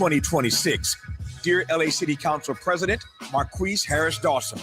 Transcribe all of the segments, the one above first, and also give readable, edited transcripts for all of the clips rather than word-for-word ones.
2026. Dear LA City Council President Marquise Harris Dawson,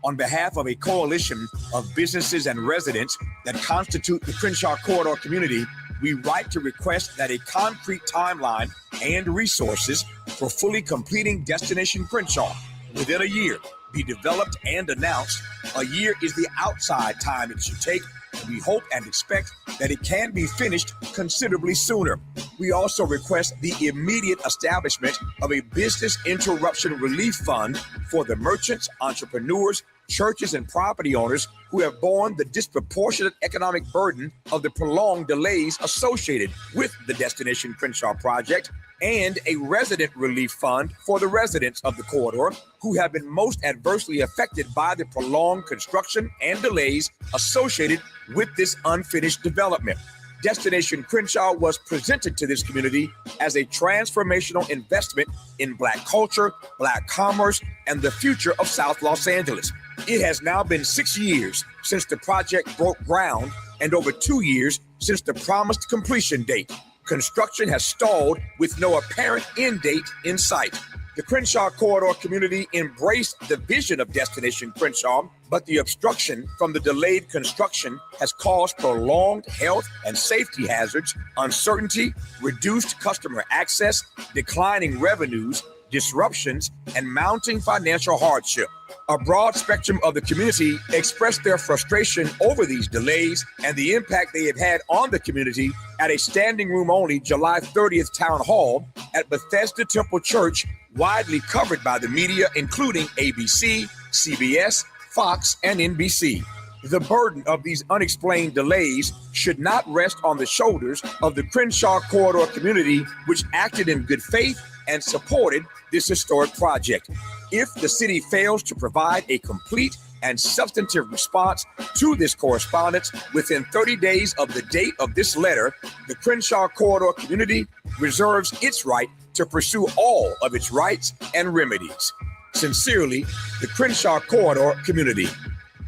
on behalf of a coalition of businesses and residents that constitute the Crenshaw Corridor community, we write to request that a concrete timeline and resources for fully completing Destination Crenshaw within a year be developed and announced. A year is the outside time it should take. We hope and expect that it can be finished considerably sooner. We also request the immediate establishment of a business interruption relief fund for the merchants, entrepreneurs, churches, and property owners who have borne the disproportionate economic burden of the prolonged delays associated with the Destination Crenshaw project, and a resident relief fund for the residents of the corridor who have been most adversely affected by the prolonged construction and delays associated with this unfinished development. Destination Crenshaw was presented to this community as a transformational investment in Black culture, Black commerce, and the future of South Los Angeles. It has now been 6 years since the project broke ground and over 2 years since the promised completion date. Construction has stalled with no apparent end date in sight. The Crenshaw Corridor community embraced the vision of Destination Crenshaw, but the obstruction from the delayed construction has caused prolonged health and safety hazards, uncertainty, reduced customer access, declining revenues, disruptions, and mounting financial hardship. A broad spectrum of the community expressed their frustration over these delays and the impact they have had on the community at a standing room only July 30th town hall at Bethesda Temple Church, widely covered by the media, including ABC, CBS, Fox, and NBC. The burden of these unexplained delays should not rest on the shoulders of the Crenshaw Corridor community, which acted in good faith and supported this historic project. If the city fails to provide a complete and substantive response to this correspondence within 30 days of the date of this letter, the Crenshaw Corridor community reserves its right to pursue all of its rights and remedies. Sincerely, the Crenshaw Corridor community.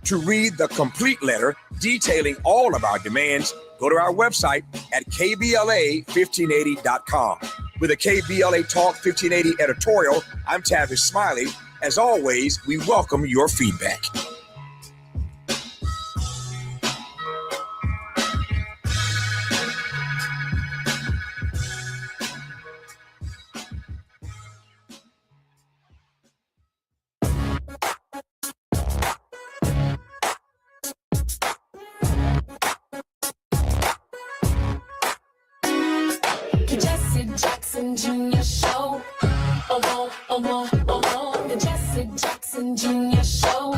To read the complete letter detailing all of our demands, go to our website at kbla1580.com. With a KBLA Talk 1580 editorial, I'm Tavis Smiley. As always, we welcome your feedback. Jesse Jackson Jr. Show. The Jesse Jackson Jr. Show.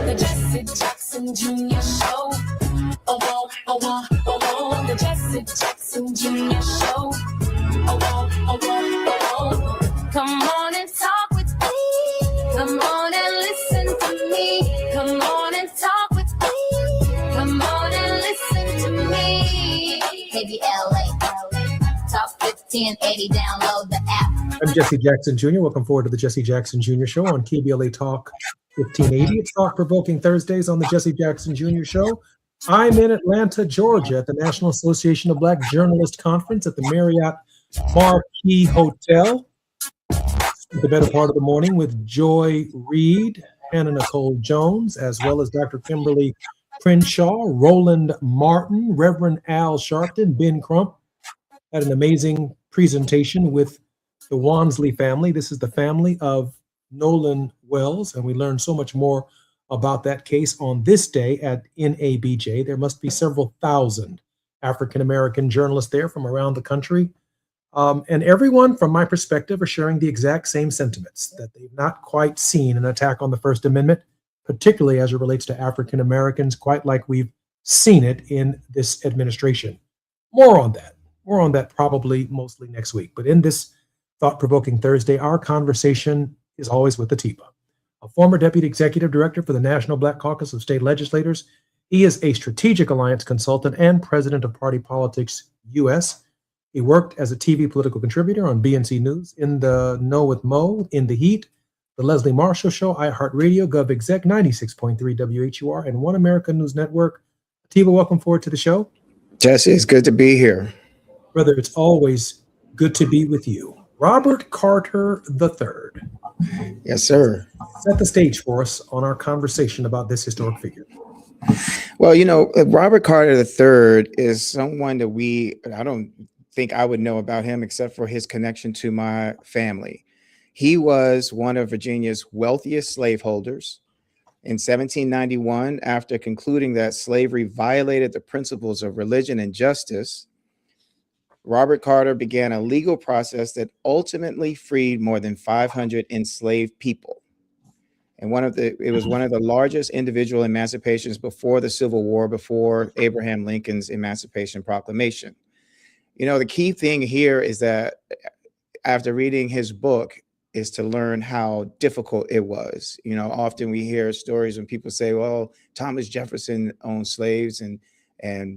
The Jesse Jackson Jr. Show. The Jesse Jackson Jr. Show. Come on and talk with me. Come on and listen to me. Come on and talk with me. Come on and listen to me. KBLA Talk 1580. Download the app. I'm Jesse Jackson Jr. Welcome forward to the Jesse Jackson Jr. Show on KBLA Talk 1580. It's thought-provoking Thursdays on the Jesse Jackson Jr. Show. I'm in Atlanta, Georgia at the National Association of Black Journalists Conference at the Marriott Marquis Hotel. The better part of the morning with Joy Reid, Hannah Nicole Jones, as well as Dr. Kimberly Crenshaw, Roland Martin, Reverend Al Sharpton, Ben Crump. Had an amazing presentation with the Wansley family. This is the family of Nolan Wells, and we learned so much more about that case on this day at NABJ. There must be several thousand African-American journalists there from around the country. And everyone, from my perspective, are sharing the exact same sentiments, that they've not quite seen an attack on the First Amendment, particularly as it relates to African Americans, quite like we've seen it in this administration. More on that probably mostly next week. But in this thought-provoking Thursday, our conversation is always with Atiba, a former deputy executive director for the National Black Caucus of State Legislators. He is a strategic alliance consultant and president of Party Politics US. He worked as a TV political contributor on BNC News, In the Know with Mo, In the Heat, The Leslie Marshall Show, iHeartRadio, GovExec, 96.3 WHUR, and One America News Network. Atiba, welcome forward to the show. Jesse, it's good to be here. Brother, it's always good to be with you. Robert Carter III. Yes, sir. Set the stage for us on our conversation about this historic figure. Well, you know, Robert Carter III is someone that I don't think I would know about him except for his connection to my family. He was one of Virginia's wealthiest slaveholders. In 1791, after concluding that slavery violated the principles of religion and justice, Robert Carter began a legal process that ultimately freed more than 500 enslaved people. And it was one of the largest individual emancipations before the Civil War, before Abraham Lincoln's Emancipation Proclamation. You know, the key thing here is that after reading his book is to learn how difficult it was. You know, often we hear stories when people say, well, Thomas Jefferson owned slaves and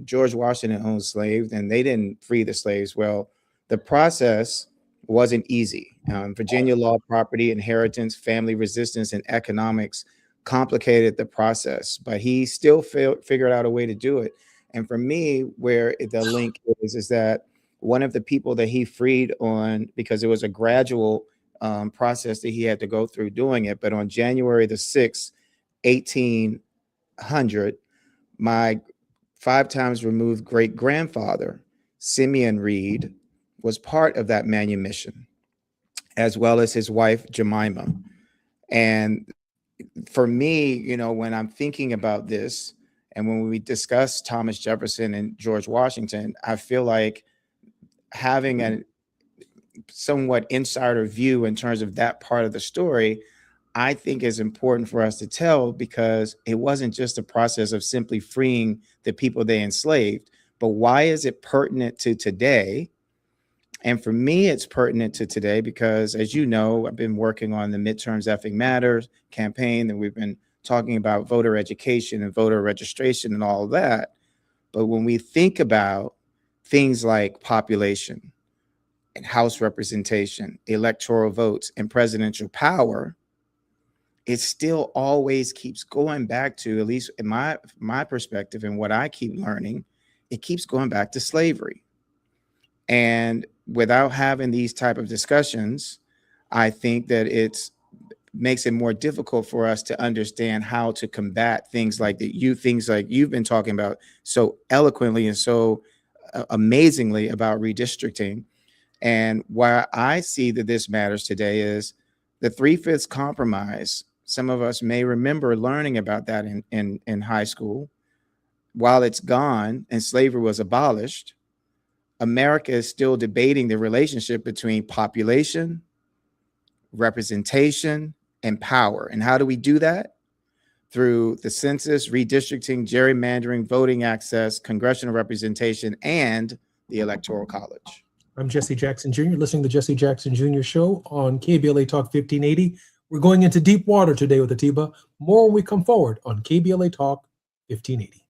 George Washington owned slaves, and they didn't free the slaves. Well, the process wasn't easy. Virginia law, property, inheritance, family resistance, and economics complicated the process, but he still figured out a way to do it. And for me, where the link is that one of the people that he freed on, because it was a gradual process that he had to go through doing it, but on January the 6th, 1800, my 5 times removed great-grandfather, Simeon Reed, was part of that manumission, as well as his wife, Jemima. And for me, you know, when I'm thinking about this, and when we discuss Thomas Jefferson and George Washington, I feel like having a somewhat insider view in terms of that part of the story I think is important for us to tell, because it wasn't just a process of simply freeing the people they enslaved, but why is it pertinent to today? And for me, it's pertinent to today because, as you know, I've been working on the Midterms Effing Matters campaign, and we've been talking about voter education and voter registration and all of that. But when we think about things like population and House representation, electoral votes, and presidential power, it still always keeps going back to, at least in my perspective and what I keep learning, it keeps going back to slavery. And without having these type of discussions, I think that it makes it more difficult for us to understand how to combat things like things like you've been talking about so eloquently and so amazingly about redistricting. And why I see that this matters today is the 3/5 compromise. Some of us may remember learning about that in high school. While it's gone and slavery was abolished, America is still debating the relationship between population, representation, and power. And how do we do that? Through the census, redistricting, gerrymandering, voting access, congressional representation, and the Electoral College. I'm Jesse Jackson Jr., listening to the Jesse Jackson Jr. Show on KBLA Talk 1580. We're going into deep water today with Atiba. More when we come forward on KBLA Talk 1580.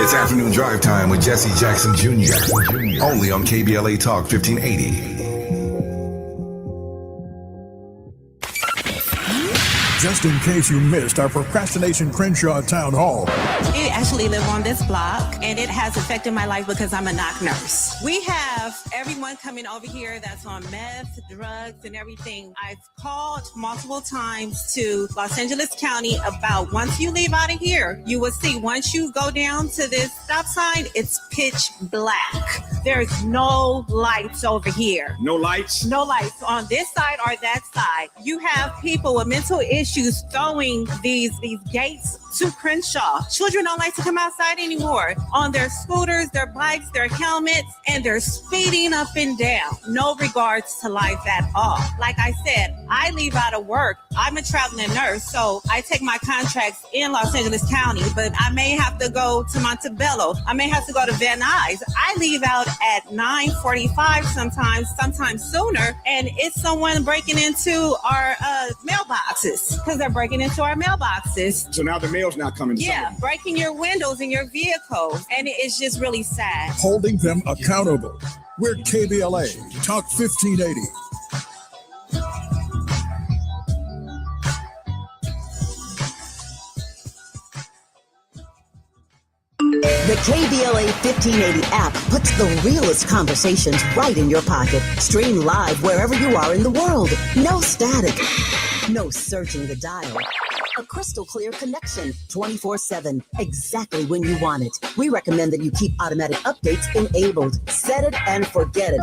It's afternoon drive time with Jesse Jackson Jr. Only on KBLA Talk 1580. Just in case you missed our Procrastination Crenshaw Town Hall. I actually live on this block, and it has affected my life because I'm a knock nurse. We have everyone coming over here that's on meth, drugs, and everything. I've called multiple times to Los Angeles County about, once you leave out of here, you will see once you go down to this stop sign, it's pitch black. There's no lights over here. No lights? No lights on this side or that side. You have people with mental issues throwing these gates to Crenshaw. Children don't like to come outside anymore on their scooters, their bikes, their helmets, and they're speeding up and down. No regards to life at all. Like I said, I leave out of work. I'm a traveling nurse, so I take my contracts in Los Angeles County, but I may have to go to Montebello. I may have to go to Van Nuys. I leave out at 9:45 sometimes sooner, and it's someone breaking into our mailboxes, because they're breaking into our mailboxes. So now the mail's not coming. Yeah, breaking your windows in your vehicles, and it's just really sad. Holding them accountable. We're KBLA Talk 1580. The KBLA 1580 app puts the realest conversations right in your pocket. Stream live wherever you are in the world. No static. No searching the dial. A crystal clear connection 24/7, exactly when you want it. We recommend that you keep automatic updates enabled. Set it and forget it.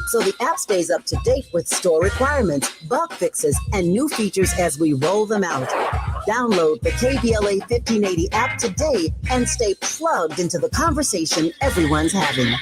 So the app stays up to date with store requirements, bug fixes, and new features as we roll them out. Download the KBLA 1580 app today and stay plugged into the conversation everyone's having.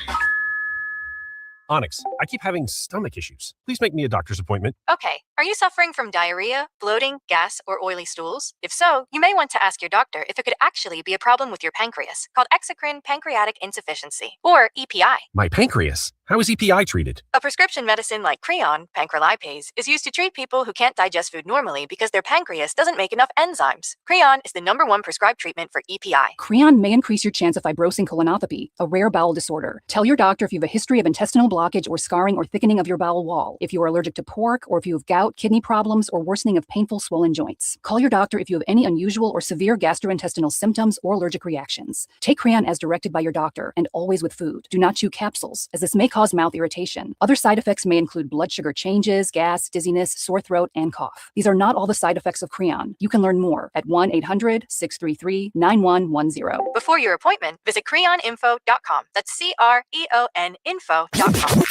Onyx, I keep having stomach issues. Please make me a doctor's appointment. Okay, are you suffering from diarrhea, bloating, gas, or oily stools? If so, you may want to ask your doctor if it could actually be a problem with your pancreas, called exocrine pancreatic insufficiency, or EPI. My pancreas? How is EPI treated? A prescription medicine like Creon, pancrelipase, is used to treat people who can't digest food normally because their pancreas doesn't make enough enzymes. Creon is the #1 prescribed treatment for EPI. Creon may increase your chance of fibrosing colonopathy, a rare bowel disorder. Tell your doctor if you have a history of intestinal blockage or scarring or thickening of your bowel wall, if you are allergic to pork, or if you have gout, kidney problems, or worsening of painful swollen joints. Call your doctor if you have any unusual or severe gastrointestinal symptoms or allergic reactions. Take Creon as directed by your doctor, and always with food. Do not chew capsules, as this may cause mouth irritation. Other side effects may include blood sugar changes, gas, dizziness, sore throat, and cough. These are not all the side effects of Creon. You can learn more at 1-800-633-9110. Before your appointment, visit creoninfo.com. That's CREON info.com.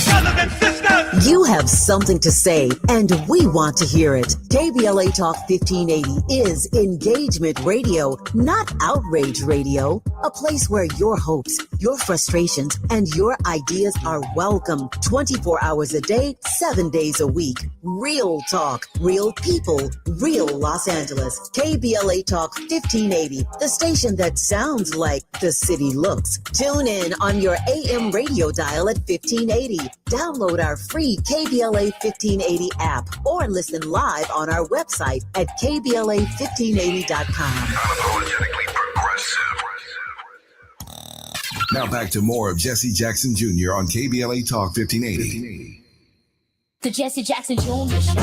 Rather than You have something to say, and we want to hear it. KBLA Talk 1580 is engagement radio, not outrage radio. A place where your hopes, your frustrations, and your ideas are welcome 24 hours a day, 7 days a week. Real talk, real people, real Los Angeles. KBLA Talk 1580, the station that sounds like the city looks. Tune in on your AM radio dial at 1580. Download our free KBLA 1580 app or listen live on our website at KBLA1580.com. Unapologetically progressive. Now back to more of Jesse Jackson Jr. on KBLA Talk 1580. The Jesse Jackson Jr. Show.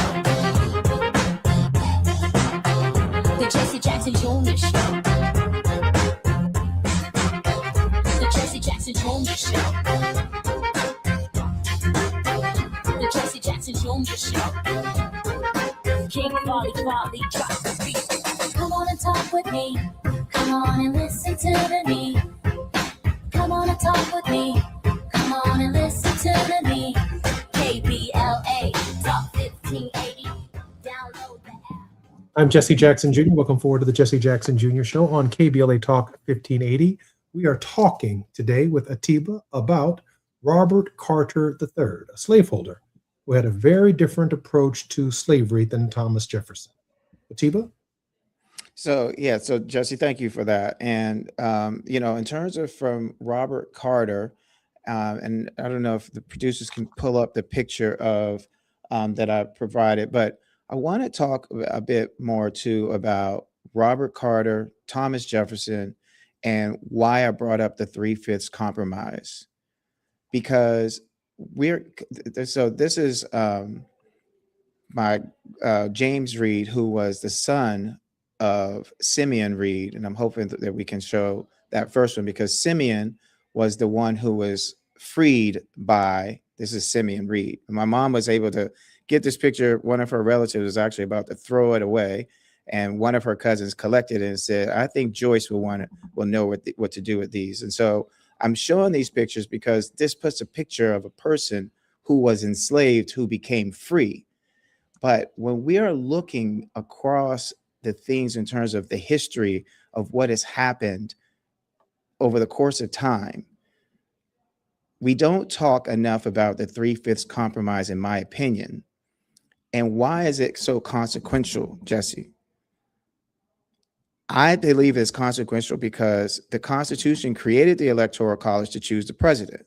The Jesse Jackson Jr. Show. The Jesse Jackson Jr. Show. The Jesse Jackson Jr. Show. King Volley, drop the beat. Come on and talk with me. Come on and listen to me. Come on and talk with me. Come on and listen to me. KBLA Talk 1580. Download the app. I'm Jesse Jackson Jr. Welcome forward to the Jesse Jackson Jr. Show on KBLA Talk 1580. We are talking today with Atiba about Robert Carter III, a slaveholder who had a very different approach to slavery than Thomas Jefferson. Atiba? So Jesse, thank you for that. And, in terms of from Robert Carter, and I don't know if the producers can pull up the picture of that I provided, but I want to talk a bit more too about Robert Carter, Thomas Jefferson, and why I brought up the 3/5 compromise, because this is my James Reed, who was the son of Simeon Reed, and I'm hoping that we can show that first one, because Simeon was the one who was freed by, this is Simeon Reed. My mom was able to get this picture. One of her relatives was actually about to throw it away, and one of her cousins collected it and said, I think Joyce will know what to do with these. And so I'm showing these pictures because this puts a picture of a person who was enslaved who became free. But when we are looking across the things in terms of the history of what has happened over the course of time, we don't talk enough about the 3/5 compromise, in my opinion. And why is it so consequential, Jesse? I believe it's consequential because the Constitution created the Electoral College to choose the president.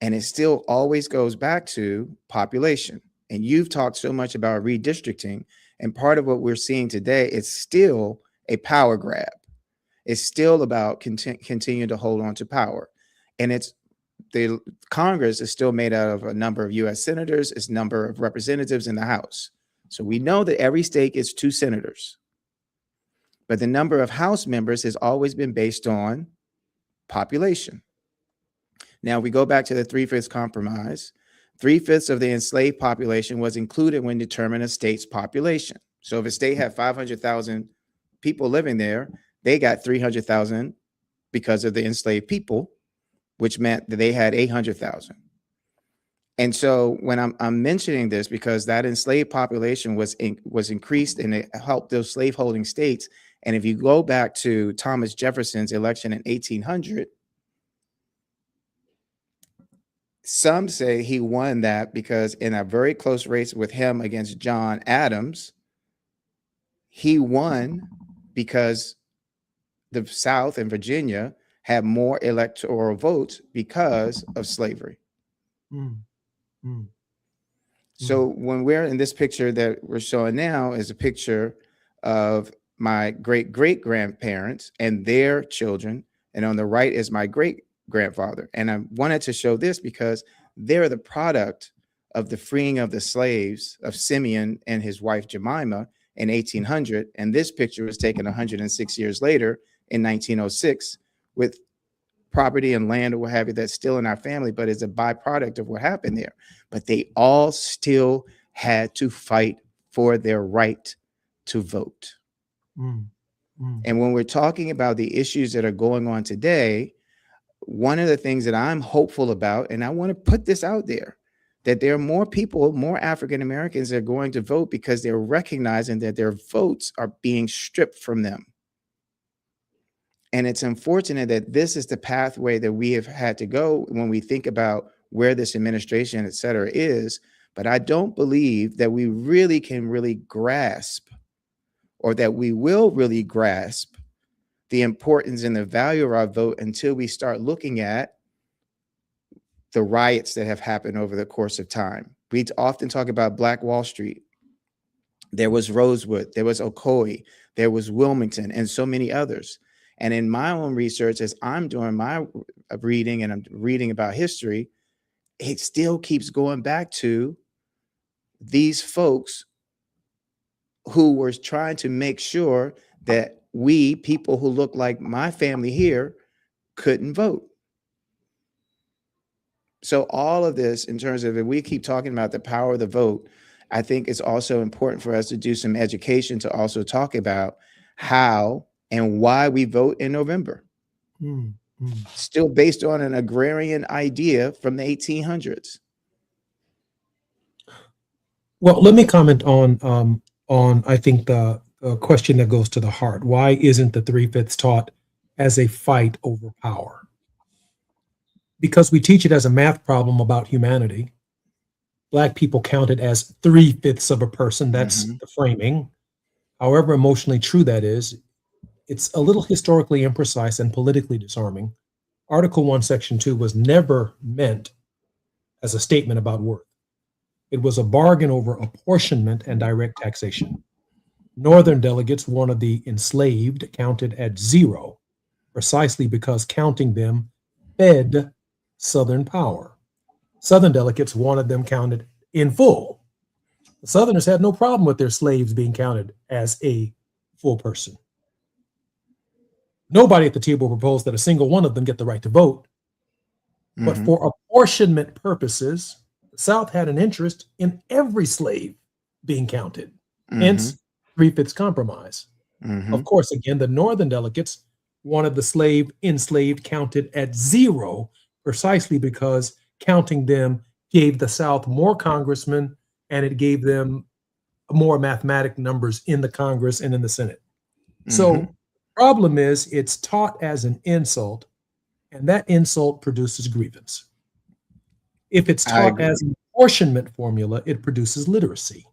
And it still always goes back to population. And you've talked so much about redistricting. And part of what we're seeing today is still a power grab. It's still about continuing to hold on to power. And the Congress is still made out of a number of U.S. senators, it's a number of representatives in the House. So we know that every state gets 2 senators. But the number of House members has always been based on population. Now we go back to the 3/5 compromise. 3/5 of the enslaved population was included when determining a state's population. So if a state had 500,000 people living there, they got 300,000 because of the enslaved people, which meant that they had 800,000. And so when I'm mentioning this, because that enslaved population was increased and it helped those slaveholding states. And if you go back to Thomas Jefferson's election in 1800, some say he won that because in a very close race with him against John Adams, he won because the South and Virginia had more electoral votes because of slavery. So when we're in this picture that we're showing now is a picture of my great-great-grandparents and their children. And on the right is my great-grandfather. And I wanted to show this because they're the product of the freeing of the slaves of Simeon and his wife Jemima in 1800. And this picture was taken 106 years later in 1906 with property and land or what have you that's still in our family, but is a byproduct of what happened there. But they all still had to fight for their right to vote. And when we're talking about the issues that are going on today, one of the things that I'm hopeful about, and I want to put this out there, that there are more people, more African Americans that are going to vote because they're recognizing that their votes are being stripped from them. And it's unfortunate that this is the pathway that we have had to go when we think about where this administration, et cetera, is. But I don't believe that we really can really grasp, or that we will really grasp, the importance and the value of our vote until we start looking at the riots that have happened over the course of time. We often talk about Black Wall Street. There was Rosewood, there was Ocoee, there was Wilmington, and so many others. And in my own research, as I'm doing my reading and I'm reading about history, it still keeps going back to these folks who were trying to make sure that we, people who look like my family here, couldn't vote. So all of this, in terms of, if we keep talking about the power of the vote, I think it's also important for us to do some education to also talk about how and why we vote in November. Still based on an agrarian idea from the 1800s. Well, let me comment on I think the question that goes to the heart. Why isn't the 3/5 taught as a fight over power? Because we teach it as a math problem about humanity. Black people count it as 3/5 of a person. That's the framing. However emotionally true that is, it's a little historically imprecise and politically disarming. Article 1, Section 2 was never meant as a statement about worth. It was a bargain over apportionment and direct taxation. Northern delegates wanted the enslaved counted at 0, precisely because counting them fed Southern power. Southern delegates wanted them counted in full. The Southerners had no problem with their slaves being counted as a full person. Nobody at the table proposed that a single one of them get the right to vote. But for apportionment purposes, the South had an interest in every slave being counted. Hence, 3/5 compromise. Of course, again, the Northern delegates wanted the enslaved counted at 0, precisely because counting them gave the South more congressmen and it gave them more mathematic numbers in the Congress and in the Senate. So problem is it's taught as an insult, and that insult produces grievance. If it's taught as an apportionment formula, it produces literacy.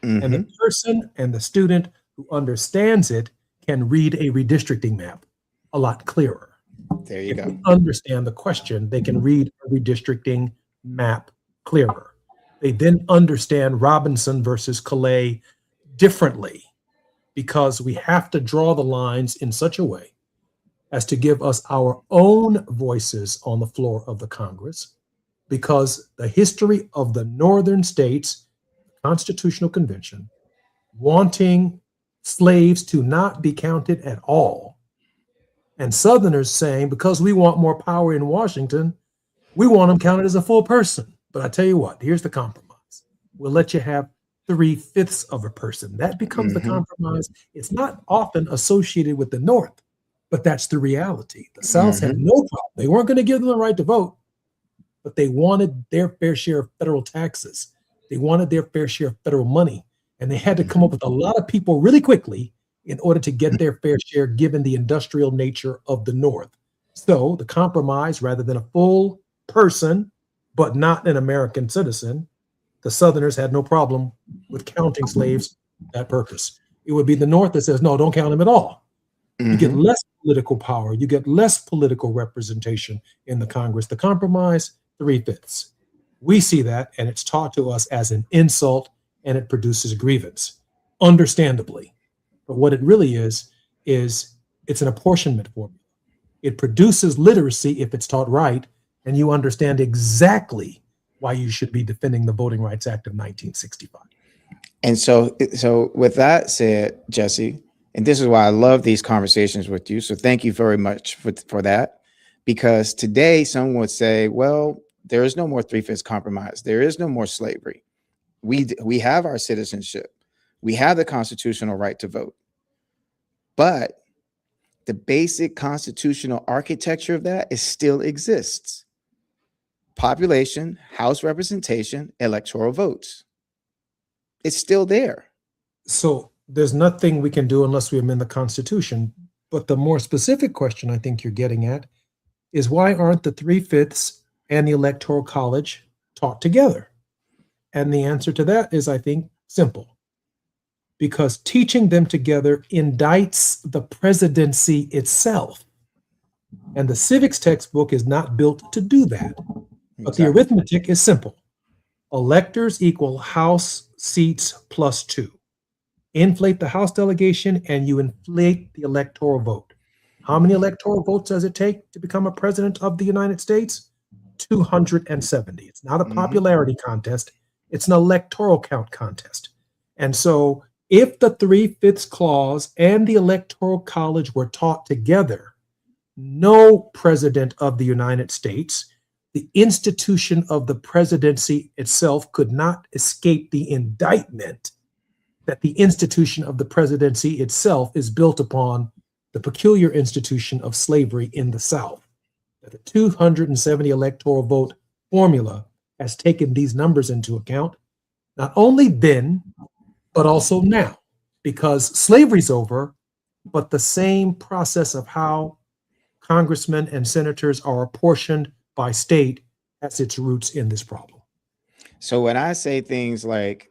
And the person and the student who understands it can read a redistricting map a lot clearer. There you go. They understand the question, they can read a redistricting map clearer. They then understand Robinson versus Calais differently, because we have to draw the lines in such a way as to give us our own voices on the floor of the Congress, because the history of the northern states, Constitutional Convention, wanting slaves to not be counted at all, and Southerners saying, because we want more power in Washington, we want them counted as a full person. But I tell you what, here's the compromise. We'll let you have 3/5 of a person. That becomes the compromise. It's not often associated with the North, but that's the reality. The South had no problem. They weren't going to give them the right to vote, but they wanted their fair share of federal taxes. They wanted their fair share of federal money, and they had to come up with a lot of people really quickly in order to get their fair share, given the industrial nature of the North. So the compromise, rather than a full person, but not an American citizen, the Southerners had no problem with counting slaves for that purpose. It would be the North that says, no, don't count them at all. You get less political power. You get less political representation in the Congress. The compromise, 3/5. We see that, and it's taught to us as an insult, and it produces grievance, understandably. But what it really is it's an apportionment formula. It produces literacy if it's taught right, and you understand exactly why you should be defending the Voting Rights Act of 1965. And so with that said, Jesse, and this is why I love these conversations with you. So thank you very much for that, because today someone would say, well, there is no more 3/5 compromise. There is no more slavery. We have our citizenship. We have the constitutional right to vote. But the basic constitutional architecture of that still exists. population, House representation, electoral votes. It's still there. So there's nothing we can do unless we amend the Constitution. But the more specific question I think you're getting at is why aren't the 3/5 and the Electoral College taught together? And the answer to that is, I think, simple. Because teaching them together indicts the presidency itself. And the civics textbook is not built to do that. But the arithmetic is simple. Electors equal House seats plus 2. Inflate the House delegation and you inflate the electoral vote. How many electoral votes does it take to become a president of the United States? 270. It's not a popularity contest. It's an electoral count contest. And so if the 3/5 clause and the Electoral College were taught together, no president of the United States, the institution of the presidency itself could not escape the indictment that the institution of the presidency itself is built upon the peculiar institution of slavery in the South. That the 270 electoral vote formula has taken these numbers into account, not only then, but also now, because slavery's over, but the same process of how congressmen and senators are apportioned by state has its roots in this problem. So when I say things like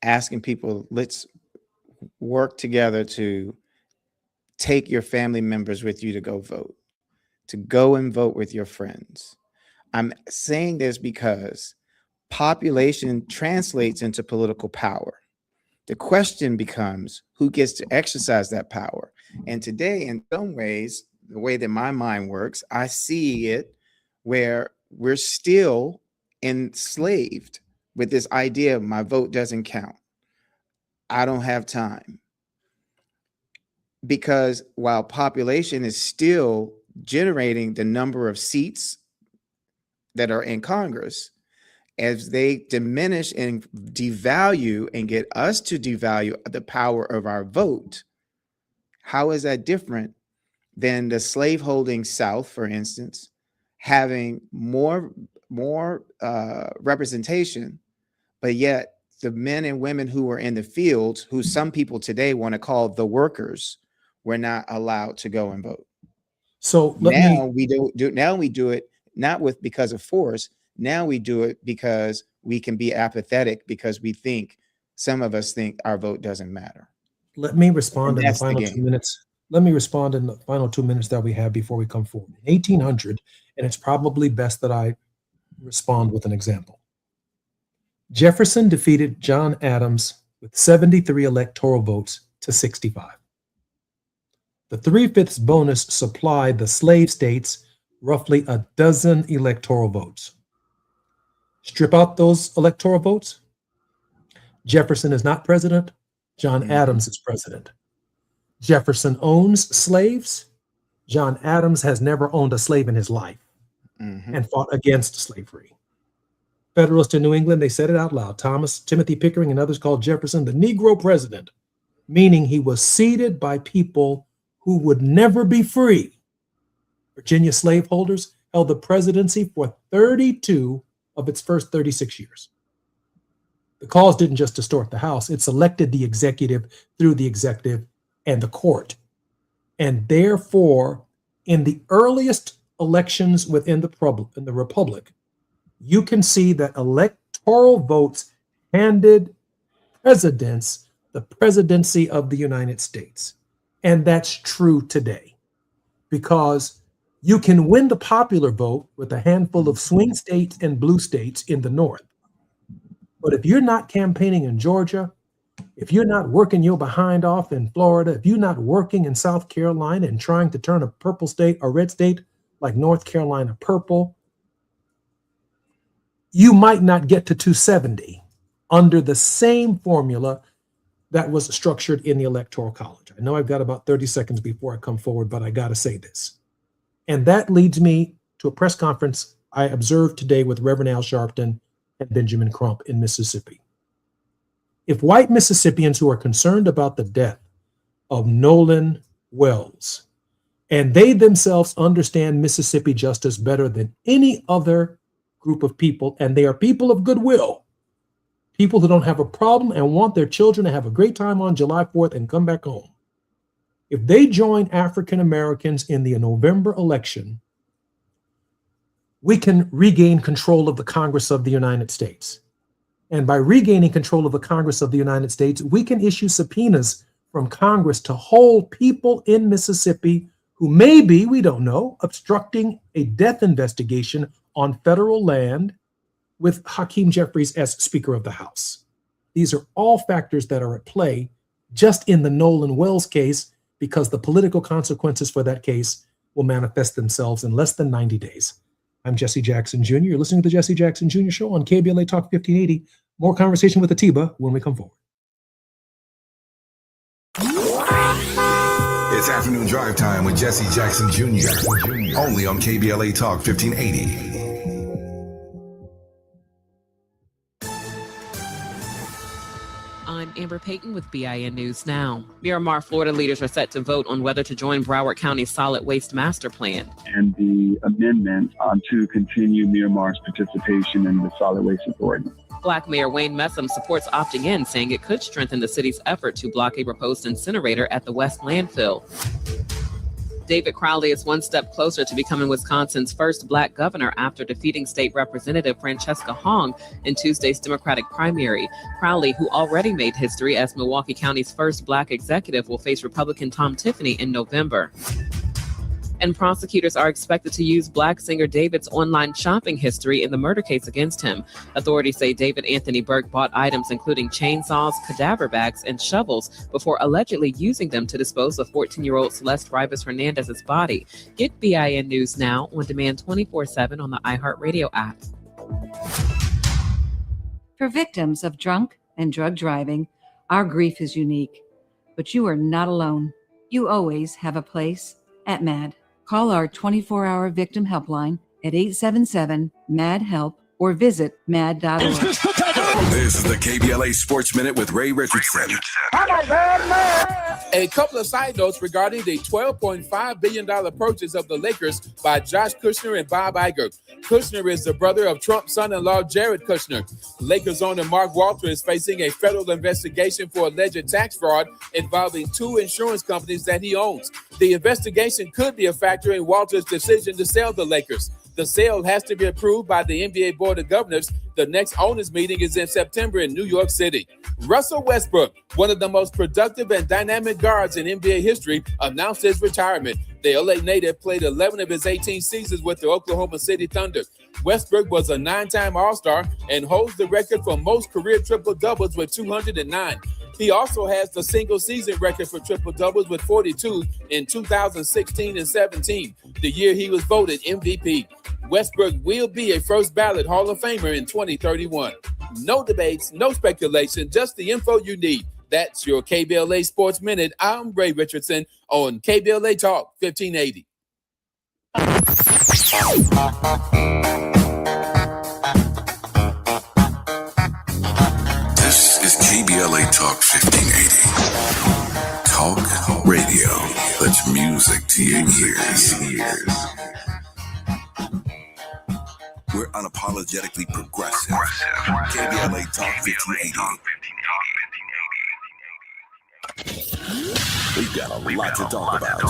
asking people, let's work together to take your family members with you to go vote, to go and vote with your friends. I'm saying this because population translates into political power. The question becomes who gets to exercise that power. And today, in some ways, the way that my mind works, I see it where we're still enslaved with this idea of my vote doesn't count. I don't have time. Because while population is still generating the number of seats that are in Congress, as they diminish and devalue and get us to devalue the power of our vote, how is that different than the slaveholding South, for instance, having more representation, but yet the men and women who were in the fields, who some people today want to call the workers, were not allowed to go and vote. So we do it not because of force. Now we do it because we can be apathetic because we think some of us think our vote doesn't matter. Let me respond in the final 2 minutes. Let me respond in the final 2 minutes that we have before we come forward. In 1800, and it's probably best that I respond with an example. Jefferson defeated John Adams with 73 electoral votes to 65. The 3/5 bonus supplied the slave states roughly a dozen electoral votes. Strip out those electoral votes. Jefferson is not president. John Adams is president. Jefferson owns slaves. John Adams has never owned a slave in his life and fought against slavery. Federalists in New England, they said it out loud. Timothy Pickering and others called Jefferson the Negro president, meaning he was seated by people who would never be free. Virginia slaveholders held the presidency for 32 of its first 36 years. The cause didn't just distort the House, it selected the executive through the executive and the court. And therefore, in the earliest elections within the Republic, you can see that electoral votes handed presidents the presidency of the United States. And that's true today, because you can win the popular vote with a handful of swing states and blue states in the North. But if you're not campaigning in Georgia, if you're not working your behind off in Florida, if you're not working in South Carolina and trying to turn a purple state or red state like North Carolina purple, you might not get to 270 under the same formula that was structured in the Electoral College. I know I've got about 30 seconds before I come forward, but I got to say this. And that leads me to a press conference I observed today with Reverend Al Sharpton and Benjamin Crump in Mississippi. If white Mississippians who are concerned about the death of Nolan Wells And they themselves understand Mississippi justice better than any other group of people. And they are people of goodwill, people who don't have a problem and want their children to have a great time on July 4th and come back home. If they join African Americans in the November election, we can regain control of the Congress of the United States. And by regaining control of the Congress of the United States, we can issue subpoenas from Congress to hold people in Mississippi who may be, we don't know, obstructing a death investigation on federal land with Hakeem Jeffries as Speaker of the House. These are all factors that are at play just in the Nolan Wells case, because the political consequences for that case will manifest themselves in less than 90 days. I'm Jesse Jackson Jr. You're listening to the Jesse Jackson Jr. Show on KBLA Talk 1580. More conversation with Atiba when we come forward. It's afternoon drive time with Jesse Jackson Jr. Only on KBLA Talk 1580. I'm Amber Payton with BIN News Now. Miramar, Florida leaders are set to vote on whether to join Broward County's solid waste master plan. And the amendment to continue Miramar's participation in the Solid Waste Authority. Black Mayor Wayne Messam supports opting in, saying it could strengthen the city's effort to block a proposed incinerator at the West landfill. David Crowley is one step closer to becoming Wisconsin's first Black governor after defeating State Representative Francesca Hong in Tuesday's Democratic primary. Crowley, who already made history as Milwaukee County's first Black executive, will face Republican Tom Tiffany in November. And prosecutors are expected to use Black singer David's online shopping history in the murder case against him. Authorities say David Anthony Burke bought items including chainsaws, cadaver bags, and shovels before allegedly using them to dispose of 14-year-old Celeste Rivas Hernandez's body. Get BIN News Now on demand 24/7 on the iHeartRadio app. For victims of drunk and drug driving, our grief is unique, but you are not alone. You always have a place at MAD. Call our 24-hour victim helpline at 877-MAD-HELP or visit mad.org. This is the KBLA Sports Minute with Ray Richardson. A couple of side notes regarding the $12.5 billion purchase of the Lakers by Josh Kushner and Bob Iger. Kushner is the brother of Trump's son-in-law, Jared Kushner. Lakers owner Mark Walter is facing a federal investigation for alleged tax fraud involving two insurance companies that he owns. The investigation could be a factor in Walter's decision to sell the Lakers. The sale has to be approved by the NBA Board of Governors. The next owners meeting is in September in New York City. Russell Westbrook, one of the most productive and dynamic guards in NBA history, announced his retirement. The LA native played 11 of his 18 seasons with the Oklahoma City Thunder. Westbrook was a 9-time All-Star and holds the record for most career triple-doubles with 209. He also has the single-season record for triple-doubles with 42 in 2016 and 17, the year he was voted MVP. Westbrook will be a first-ballot Hall of Famer in 2031. No debates, no speculation, just the info you need. That's your KBLA Sports Minute. I'm Ray Richardson on KBLA Talk 1580. This is KBLA Talk 1580. Talk radio. That's music to your ears. We're unapologetically progressive. KBLA Talk 1580. We've got a lot to talk about.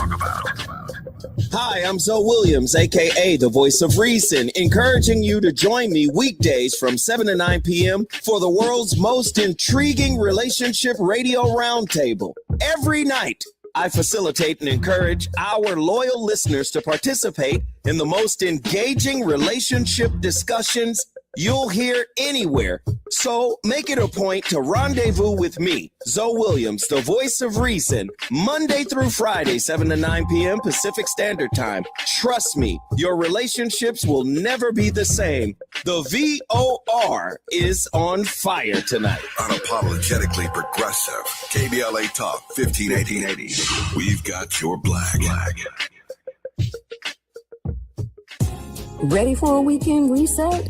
Hi, I'm Zoe Williams, a.k.a. the voice of reason, encouraging you to join me weekdays from 7 to 9 p.m. for the world's most intriguing relationship radio roundtable. Every night, I facilitate and encourage our loyal listeners to participate in the most engaging relationship discussions you'll hear anywhere. So make it a point to rendezvous with me, Zoe Williams, the voice of reason, Monday through Friday, 7 to 9 p.m. Pacific Standard Time. Trust me, your relationships will never be the same. The VOR is on fire tonight. Unapologetically progressive. KBLA Talk 1580. We've got your black. Ready for a weekend reset?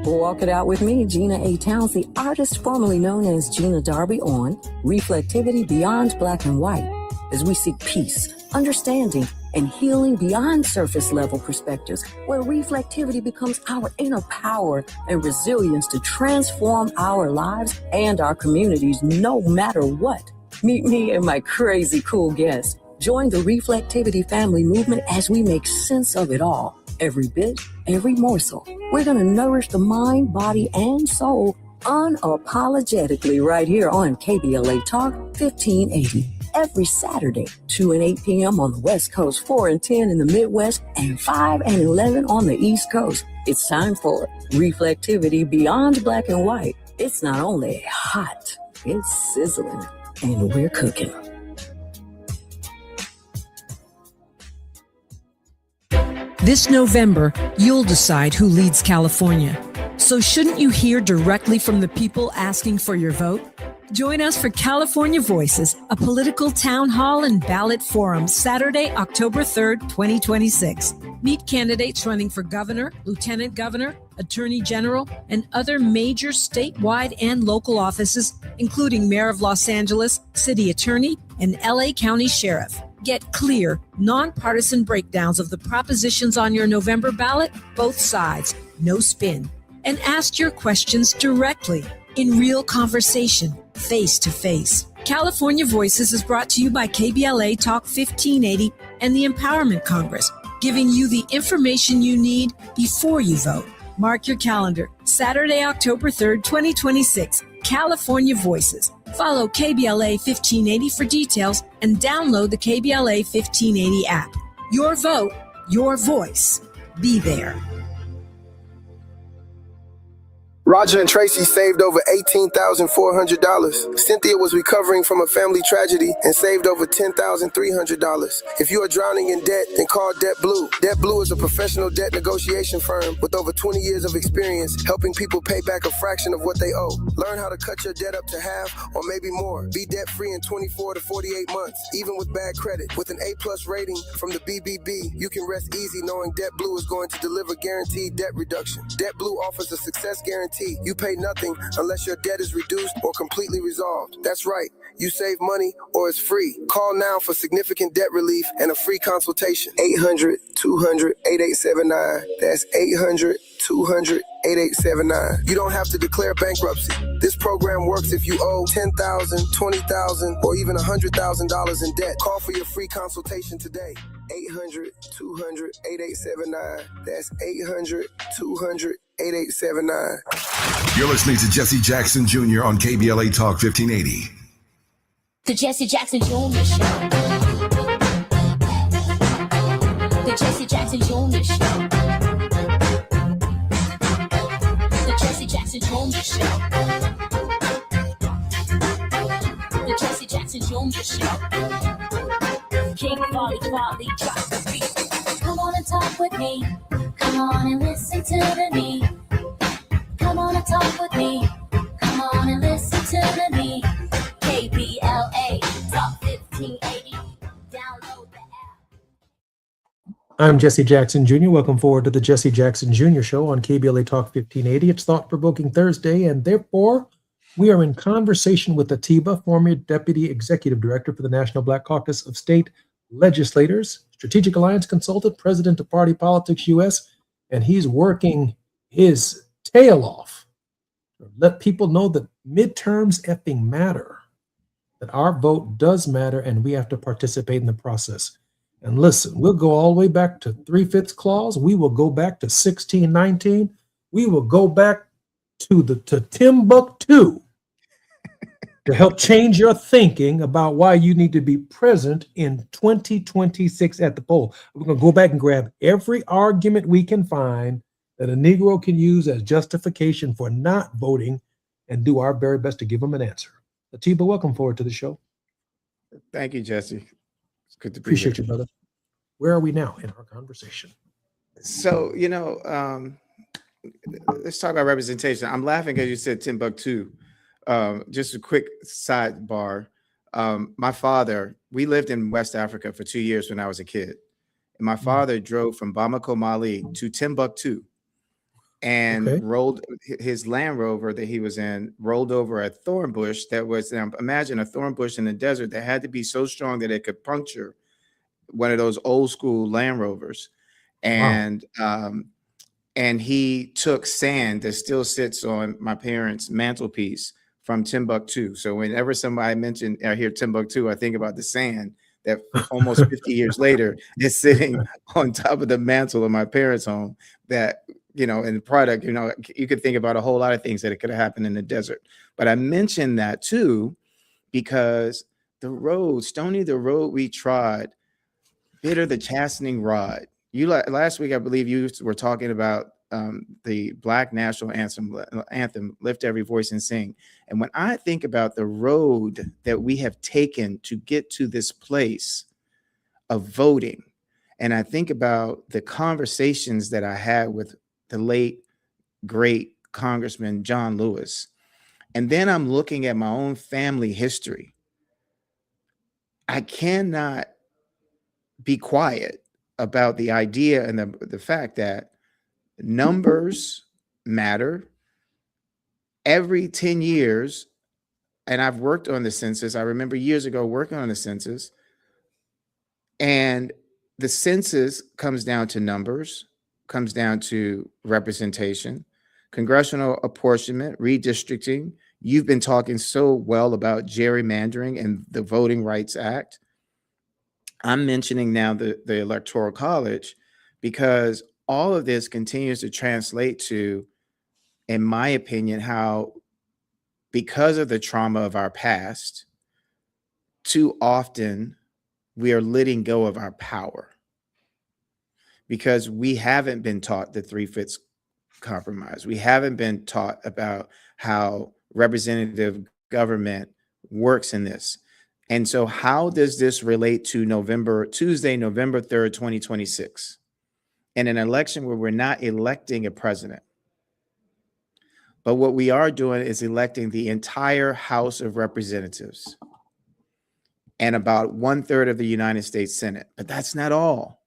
Walk it out with me, Gina A. Towns, the artist formerly known as Gina Darby, on Reflectivity Beyond Black and White, as we seek peace, understanding, and healing beyond surface level perspectives, where reflectivity becomes our inner power and resilience to transform our lives and our communities no matter what. Meet me and my crazy cool guests. Join the Reflectivity family movement as we make sense of it all. Every bit, every morsel. We're going to nourish the mind, body, and soul unapologetically right here on KBLA Talk 1580. Every Saturday, 2 and 8 p.m. on the West Coast, 4 and 10 in the Midwest, and 5 and 11 on the East Coast. It's time for Reflectivity Beyond Black and White. It's not only hot, it's sizzling, and we're cooking. This November, you'll decide who leads California. So shouldn't you hear directly from the people asking for your vote? Join us for California Voices, a political town hall and ballot forum, Saturday, October 3rd, 2026. Meet candidates running for governor, lieutenant governor, attorney general, and other major statewide and local offices, including mayor of Los Angeles, city attorney, and LA County sheriff. Get clear, nonpartisan breakdowns of the propositions on your November ballot, both sides, no spin. And ask your questions directly, in real conversation, face to face. California Voices is brought to you by KBLA Talk 1580 and the Empowerment Congress, giving you the information you need before you vote. Mark your calendar, Saturday, October 3rd, 2026, California Voices. Follow KBLA 1580 for details and download the KBLA 1580 app. Your vote, your voice. Be there. Roger and Tracy saved over $18,400. Cynthia was recovering from a family tragedy and saved over $10,300. If you are drowning in debt, then call Debt Blue. Debt Blue is a professional debt negotiation firm with over 20 years of experience helping people pay back a fraction of what they owe. Learn how to cut your debt up to half or maybe more. Be debt-free in 24 to 48 months, even with bad credit. With an A+ rating from the BBB, you can rest easy knowing Debt Blue is going to deliver guaranteed debt reduction. Debt Blue offers a success guarantee. You pay nothing unless your debt is reduced or completely resolved. That's right. You save money or it's free. Call now for significant debt relief and a free consultation. 800-200-8879. That's 800-200-8879. You don't have to declare bankruptcy. This program works if you owe $10,000, $20,000, or even $100,000 in debt. Call for your free consultation today. 800-200-8879. That's 800-200-8879. You're listening to Jesse Jackson Jr. on KBLA Talk 1580. The Jesse Jackson Jr. Show. The Jesse Jackson Jr. Show. The Jesse Jackson Jr. Show. The Jesse Jackson Jr. Show. King Volley, drop the beat. Come on and talk with me. Come on and listen to me. Come on and talk with me. Come on and listen to me. KBLA Talk 1580. Download the app. I'm Jesse Jackson Jr. Welcome forward to the Jesse Jackson Jr. Show on KBLA Talk 1580. It's Thought-Provoking Thursday, and therefore we are in conversation with Atiba, former Deputy Executive Director for the National Black Caucus of State Legislators, Strategic Alliance Consultant, President of Party Politics US, and he's working his tail off to let people know that midterms effing matter, that our vote does matter, and we have to participate in the process. And listen, we'll go all the way back to 3/5 clause. We will go back to 1619. We will go back to Timbuktu to help change your thinking about why you need to be present in 2026 at the poll. We're going to go back and grab every argument we can find that a Negro can use as justification for not voting and do our very best to give them an answer. Atiba, welcome forward to the show. Thank you, Jesse. It's good to be Appreciate here. you, brother. Where are we now in our conversation? So, let's talk about representation. I'm laughing because you said Timbuktu. Just a quick sidebar. My father, we lived in West Africa for 2 years when I was a kid. And my father drove from Bamako, Mali to Timbuktu and rolled his Land Rover that he was in, rolled over a thorn bush that was, imagine a thorn bush in the desert that had to be so strong that it could puncture one of those old school Land Rovers, and he took sand that still sits on my parents' mantelpiece from Timbuktu. So whenever somebody I hear Timbuktu, I think about the sand that almost 50 years later is sitting on top of the mantle of my parents' home. That, and the product, you could think about a whole lot of things that it could have happened in the desert. But I mentioned that too, because the road, Stony, the road we trod, bitter the chastening rod. Last week, I believe you were talking about the Black national anthem, Lift Every Voice and Sing. And when I think about the road that we have taken to get to this place of voting, and I think about the conversations that I had with the late, great Congressman John Lewis, and then I'm looking at my own family history, I cannot be quiet about the idea and the fact that numbers matter. Every 10 years, and I've worked on the census. I remember years ago working on the census, and the census comes down to numbers, comes down to representation, congressional apportionment, redistricting. You've been talking so well about gerrymandering and the Voting Rights Act. I'm mentioning now the Electoral College because all of this continues to translate to, in my opinion, how, because of the trauma of our past, too often we are letting go of our power because we haven't been taught the 3/5 compromise. We haven't been taught about how representative government works in this. And so how does this relate to Tuesday, November 3rd, 2026? In an election where we're not electing a president, but what we are doing is electing the entire House of Representatives and about 1/3 of the United States Senate. But that's not all.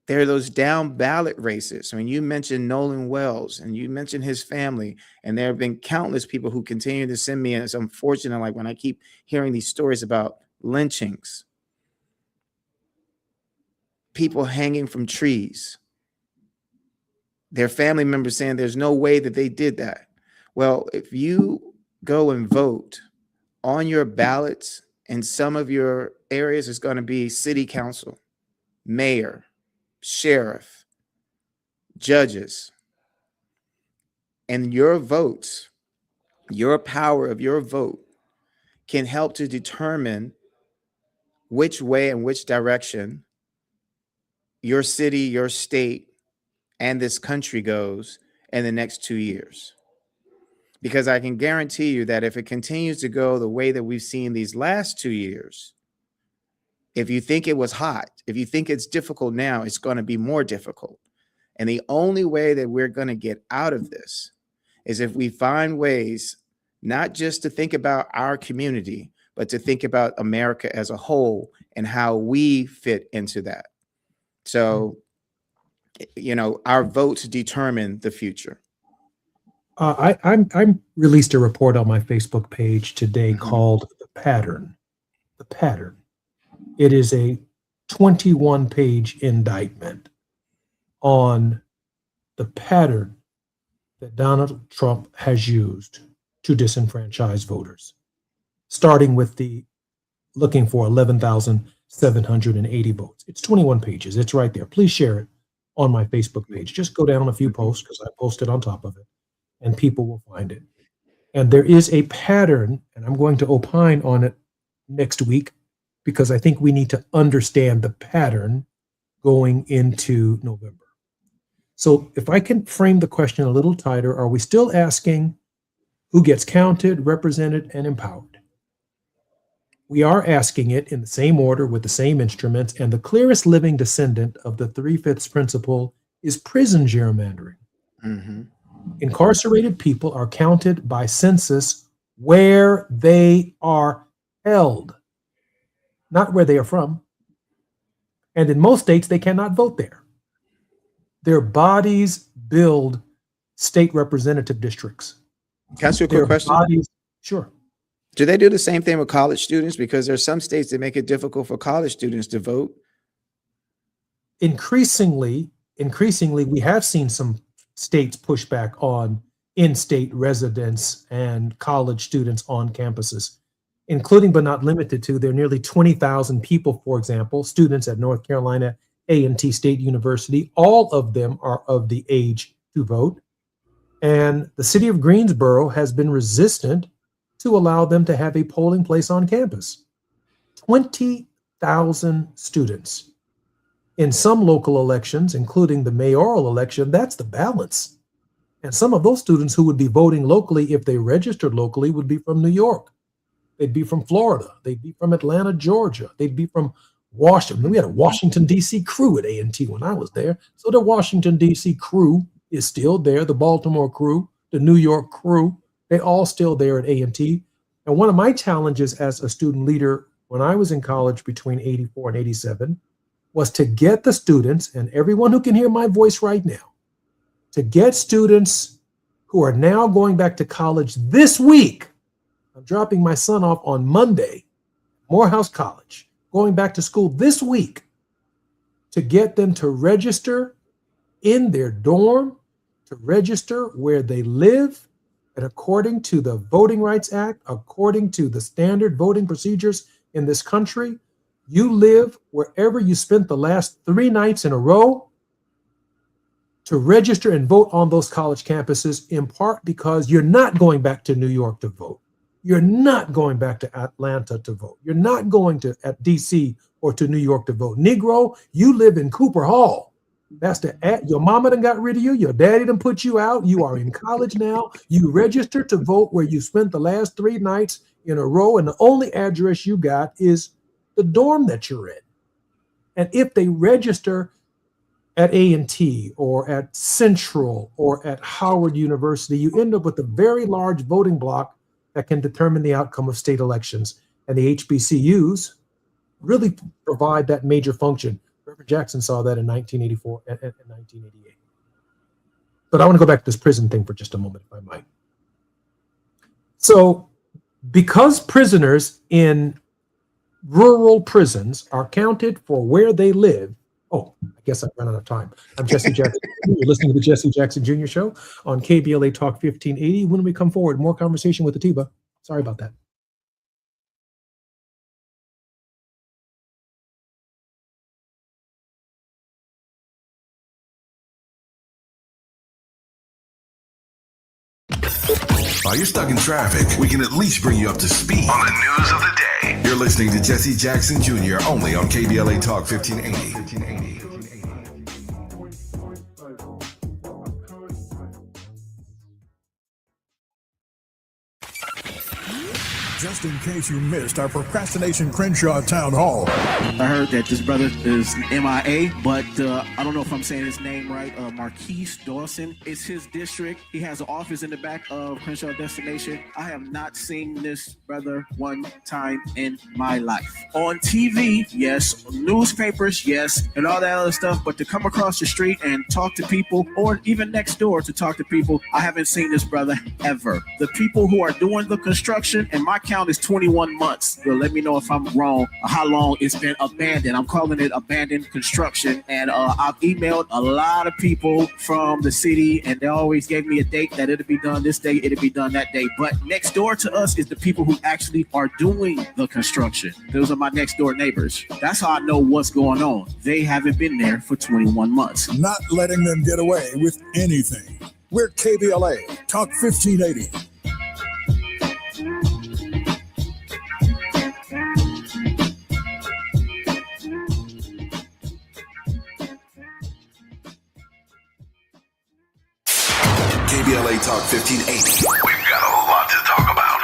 There are those down ballot races. I mean, you mentioned Nolan Wells and you mentioned his family, and there have been countless people who continue to send me, and it's unfortunate, like when I keep hearing these stories about lynchings, people hanging from trees, their family members saying there's no way that they did that. Well, if you go and vote on your ballots, in some of your areas, it's going to be city council, mayor, sheriff, judges, and your votes, your power of your vote can help to determine which way and which direction your city, your state, and this country goes in the next 2 years. Because I can guarantee you that if it continues to go the way that we've seen these last 2 years, if you think it was hot, if you think it's difficult now, it's going to be more difficult. And the only way that we're going to get out of this is if we find ways not just to think about our community, but to think about America as a whole and how we fit into that. So, our votes determine the future. I released a report on my Facebook page today called The Pattern. The Pattern. It is a 21-page indictment on the pattern that Donald Trump has used to disenfranchise voters, starting with the looking for 11,780 votes. It's 21 pages. It's right there. Please share it on my Facebook page. Just go down a few posts because I posted on top of it, and people will find it. And there is a pattern, and I'm going to opine on it next week because I think we need to understand the pattern going into November. So if I can frame the question a little tighter, are we still asking who gets counted, represented, and empowered? We are asking it in the same order with the same instruments, and the clearest living descendant of the 3/5 principle is prison gerrymandering. Mm-hmm. Incarcerated people are counted by census where they are held, not where they are from. And in most states, they cannot vote there. Their bodies build state representative districts. Can I ask you a quick question? Sure. Do they do the same thing with college students? Because there's some states that make it difficult for college students to vote. Increasingly, we have seen some states push back on in-state residents and college students on campuses, including but not limited to, there are nearly 20,000 people, for example, students at North Carolina A&T State University. All of them are of the age to vote. And the city of Greensboro has been resistant to allow them to have a polling place on campus. 20,000 students. In some local elections, including the mayoral election, that's the balance. And some of those students who would be voting locally, if they registered locally, would be from New York. They'd be from Florida. They'd be from Atlanta, Georgia. They'd be from Washington. We had a Washington, D.C. crew at A&T when I was there. So the Washington, D.C. crew is still there. The Baltimore crew, the New York crew, they all still there at A&T. And one of my challenges as a student leader when I was in college between 84 and 87 was to get the students, and everyone who can hear my voice right now, to get students who are now going back to college this week. I'm dropping my son off on Monday, Morehouse College, going back to school this week, to get them to register in their dorm, to register where they live, and according to the Voting Rights Act, according to the standard voting procedures in this country, you live wherever you spent the last 3 nights in a row, to register and vote on those college campuses, in part because you're not going back to New York to vote. You're not going back to Atlanta to vote. You're not going to at DC or to New York to vote. Negro, you live in Cooper Hall. That's your mama done got rid of you. Your daddy done put you out. You are in college now. You registered to vote where you spent the last 3 nights in a row, and the only address you got is the dorm that you're in. And if they register at A&T or at Central or at Howard University, you end up with a very large voting block that can determine the outcome of state elections. And the HBCUs really provide that major function. Reverend Jackson saw that in 1984 and 1988. But I want to go back to this prison thing for just a moment, if I might. So because prisoners in rural prisons are counted for where they live. Oh, I guess I've run out of time. I'm Jesse Jackson. You're listening to the Jesse Jackson Jr. Show on KBLA Talk 1580. When we come forward, more conversation with Atiba. Sorry about that. While you're stuck in traffic, we can at least bring you up to speed on the news of the day. You're listening to Jesse Jackson Jr. only on KBLA Talk 1580. Just in case you missed our Procrastination Crenshaw Town Hall. I heard that this brother is MIA, but I don't know if I'm saying his name right. Marquise Dawson. It's his district. He has an office in the back of Crenshaw Destination. I have not seen this brother one time in my life. On TV, yes. Newspapers, yes. And all that other stuff. But to come across the street and talk to people, or even next door to talk to people, I haven't seen this brother ever. The people who are doing the construction, and my count is 21 months. You'll let me know if I'm wrong or how long it's been abandoned. I'm calling it abandoned construction. And I've emailed a lot of people from the city, and they always gave me a date that it'll be done this day, it'll be done that day. But next door to us is the people who actually are doing the construction. Those are my next door neighbors. That's how I know what's going on. They haven't been there for 21 months. Not letting them get away with anything. We're KBLA Talk 1580. KBLA Talk 1580. We've got a lot to talk about.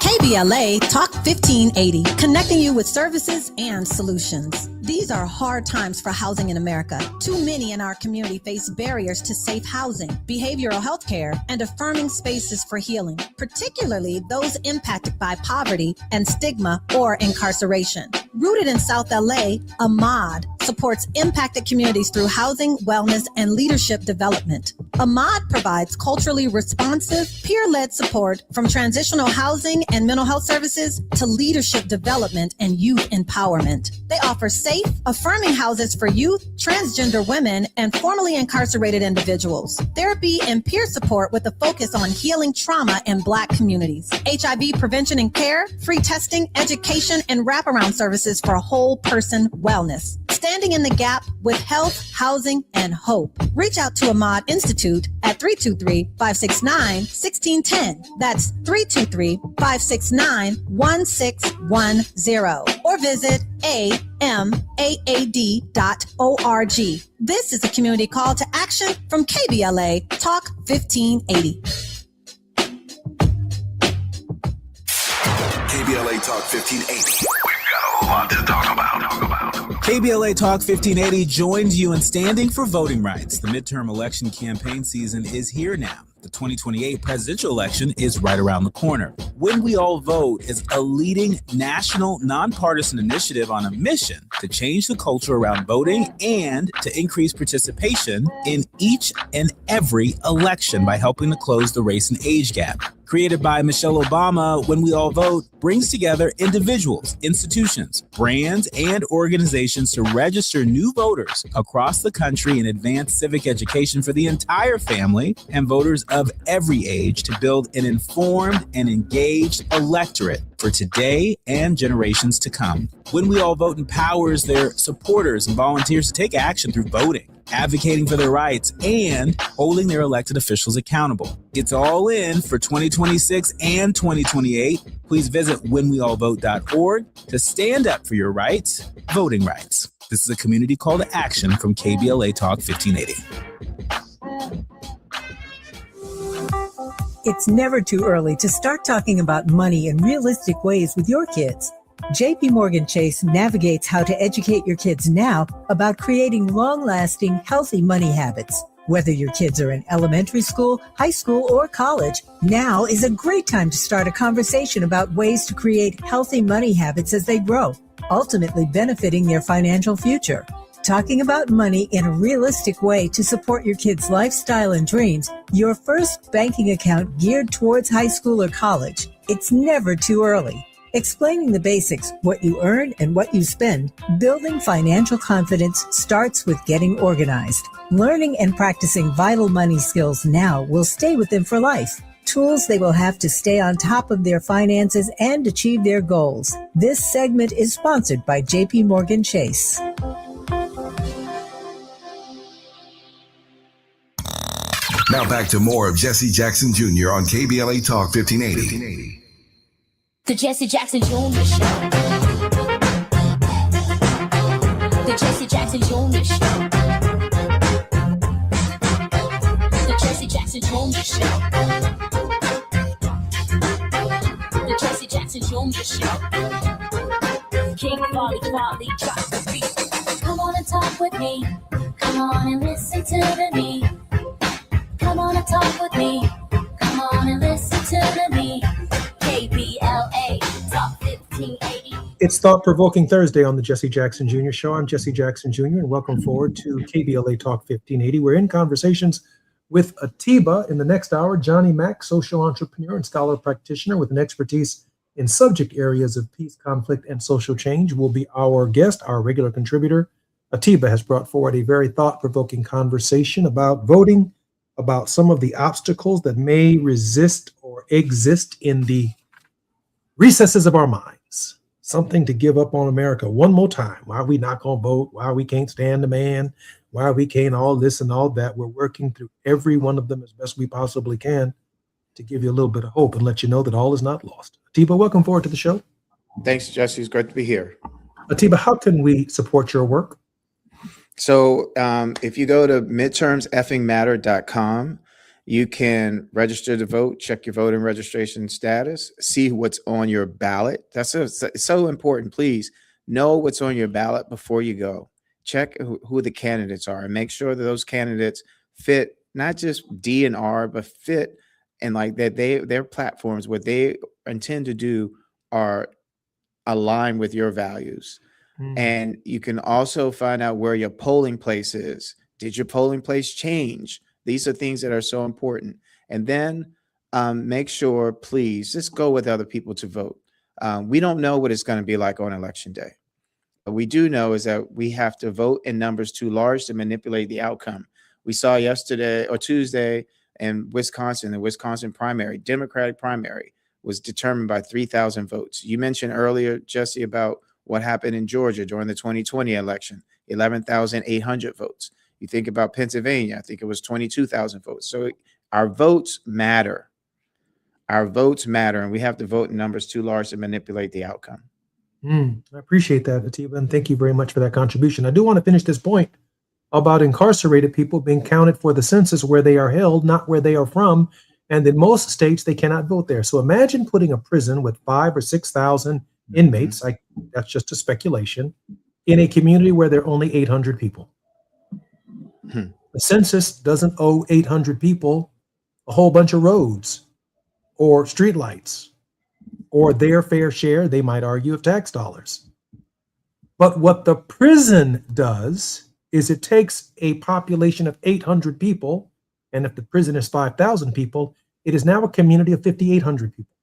KBLA Talk 1580, connecting you with services and solutions. These are hard times for housing in America. Too many in our community face barriers to safe housing, behavioral health care, and affirming spaces for healing, particularly those impacted by poverty and stigma or incarceration. Rooted in South LA, Ahmad supports impacted communities through housing, wellness, and leadership development. Ahmad provides culturally responsive, peer-led support from transitional housing and mental health services to leadership development and youth empowerment. They offer safe, affirming houses for youth, transgender women, and formerly incarcerated individuals. Therapy and peer support with a focus on healing trauma in Black communities. HIV prevention and care, free testing, education, and wraparound services for whole person wellness. Standing in the gap with health, housing, and hope. Reach out to Ahmad Institute at 323-569-1610. That's 323-569-1610. Or visit amaad.org. This is a community call to action from KBLA Talk 1580. KBLA Talk 1580. We've got a lot to talk about. KBLA Talk 1580 joins you in standing for voting rights. The midterm election campaign season is here now. The 2028 presidential election is right around the corner. When We All Vote is a leading national nonpartisan initiative on a mission to change the culture around voting and to increase participation in each and every election by helping to close the race and age gap. Created by Michelle Obama, When We All Vote brings together individuals, institutions, brands, and organizations to register new voters across the country and advance civic education for the entire family and voters of every age to build an informed and engaged electorate for today and generations to come. When We All Vote empowers their supporters and volunteers to take action through voting, advocating for their rights, and holding their elected officials accountable. It's all in for 2026 and 2028. Please visit whenweallvote.org to stand up for your rights, voting rights. This is a community call to action from KBLA Talk 1580. It's never too early to start talking about money in realistic ways with your kids. JP Morgan Chase navigates how to educate your kids now about creating long-lasting, healthy money habits. Whether your kids are in elementary school, high school, or college, now is a great time to start a conversation about ways to create healthy money habits as they grow, ultimately benefiting their financial future. Talking about money in a realistic way to support your kids' lifestyle and dreams, your first banking account geared towards high school or college. It's never too early. Explaining the basics, what you earn and what you spend, building financial confidence starts with getting organized. Learning and practicing vital money skills now will stay with them for life. Tools they will have to stay on top of their finances and achieve their goals. This segment is sponsored by JP Morgan Chase. Now back to more of Jesse Jackson Jr. on KBLA Talk 1580. The Jesse Jackson Jr. Show. The Jesse Jackson Jr. Show. The Jesse Jackson Jr. Show. The Jesse Jackson Jr. Show. King Wally drop the beat. Come on and talk with me. Come on and listen to the me. Come on and talk with me. Come on and listen to the me. KBLA Talk 1580. It's Thought-Provoking Thursday on the Jesse Jackson Jr. Show. I'm Jesse Jackson Jr. and welcome forward to KBLA Talk 1580. We're in conversations with Atiba. In the next hour, Johnny Mack, social entrepreneur and scholar practitioner with an expertise in subject areas of peace, conflict, and social change, will be our guest, our regular contributor. Atiba has brought forward a very thought-provoking conversation about voting, about some of the obstacles that may resist or exist in the recesses of our minds. Something to give up on America one more time. Why we not gonna vote? Why we can't stand the man? Why we can't all this and all that? We're working through every one of them as best we possibly can to give you a little bit of hope and let you know that all is not lost. Atiba, welcome forward to the show. Thanks, Jesse. It's great to be here. Atiba, how can we support your work? So if you go to midtermseffingmatter.com, you can register to vote, check your voting registration status, see what's on your ballot. That's so important. Please know what's on your ballot before you go. Check who the candidates are and make sure that those candidates fit not just D and R, but fit and like that their platforms, what they intend to do are aligned with your values. And you can also find out where your polling place is. Did your polling place change? These are things that are so important. And then make sure, please, just go with other people to vote. We don't know what it's going to be like on election day. What we do know is that we have to vote in numbers too large to manipulate the outcome. We saw yesterday or Tuesday in Wisconsin, the Wisconsin primary, Democratic primary, was determined by 3,000 votes. You mentioned earlier, Jesse, about what happened in Georgia during the 2020 election, 11,800 votes. You think about Pennsylvania, I think it was 22,000 votes. So our votes matter. Our votes matter, and we have to vote in numbers too large to manipulate the outcome. I appreciate that, Atiba, and thank you very much for that contribution. I do want to finish this point about incarcerated people being counted for the census where they are held, not where they are from. And in most states, they cannot vote there. So imagine putting a prison with 5,000 or 6,000 inmates, that's just a speculation, in a community where there are only 800 people. The census doesn't owe 800 people a whole bunch of roads or streetlights or their fair share, they might argue, of tax dollars. But what the prison does is it takes a population of 800 people, and if the prison is 5,000 people, it is now a community of 5,800 people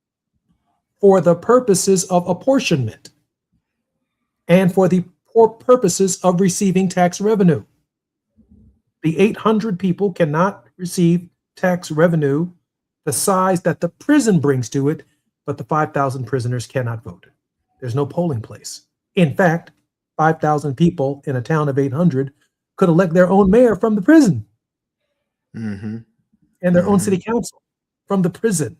for the purposes of apportionment and for the purposes of receiving tax revenue. The 800 people cannot receive tax revenue the size that the prison brings to it, but the 5,000 prisoners cannot vote. There's no polling place. In fact, 5,000 people in a town of 800 could elect their own mayor from the prison and their own city council from the prison.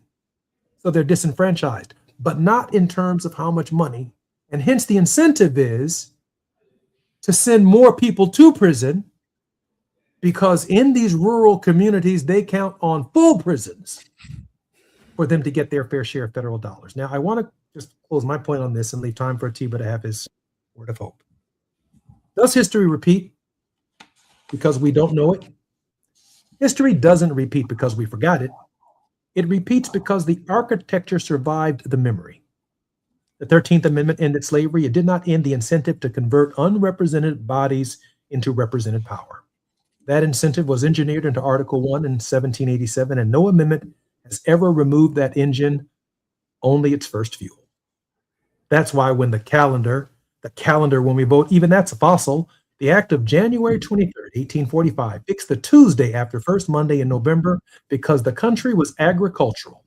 So they're disenfranchised, but not in terms of how much money. And hence the incentive is to send more people to prison, because in these rural communities, they count on full prisons for them to get their fair share of federal dollars. Now, I want to just close my point on this and leave time for Atiba to have his word of hope. Does history repeat because we don't know it? History doesn't repeat because we forgot it. It repeats because the architecture survived the memory. The 13th Amendment ended slavery. It did not end the incentive to convert unrepresented bodies into represented power. That incentive was engineered into Article 1 in 1787, and no amendment has ever removed that engine, only its first fuel. That's why when the calendar when we vote, even that's a fossil. The Act of January 23rd, 1845, fixed the Tuesday after first Monday in November because the country was agricultural.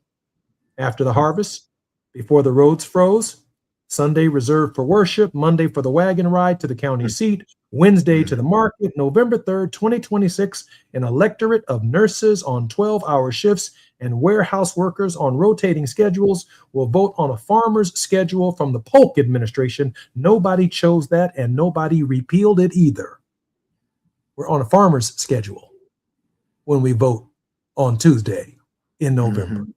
After the harvest, before the roads froze, Sunday reserved for worship, Monday for the wagon ride to the county seat, Wednesday to the market, November 3rd, 2026, an electorate of nurses on 12-hour shifts and warehouse workers on rotating schedules will vote on a farmer's schedule from the Polk administration. Nobody chose that, and nobody repealed it either. We're on a farmer's schedule when we vote on Tuesday in November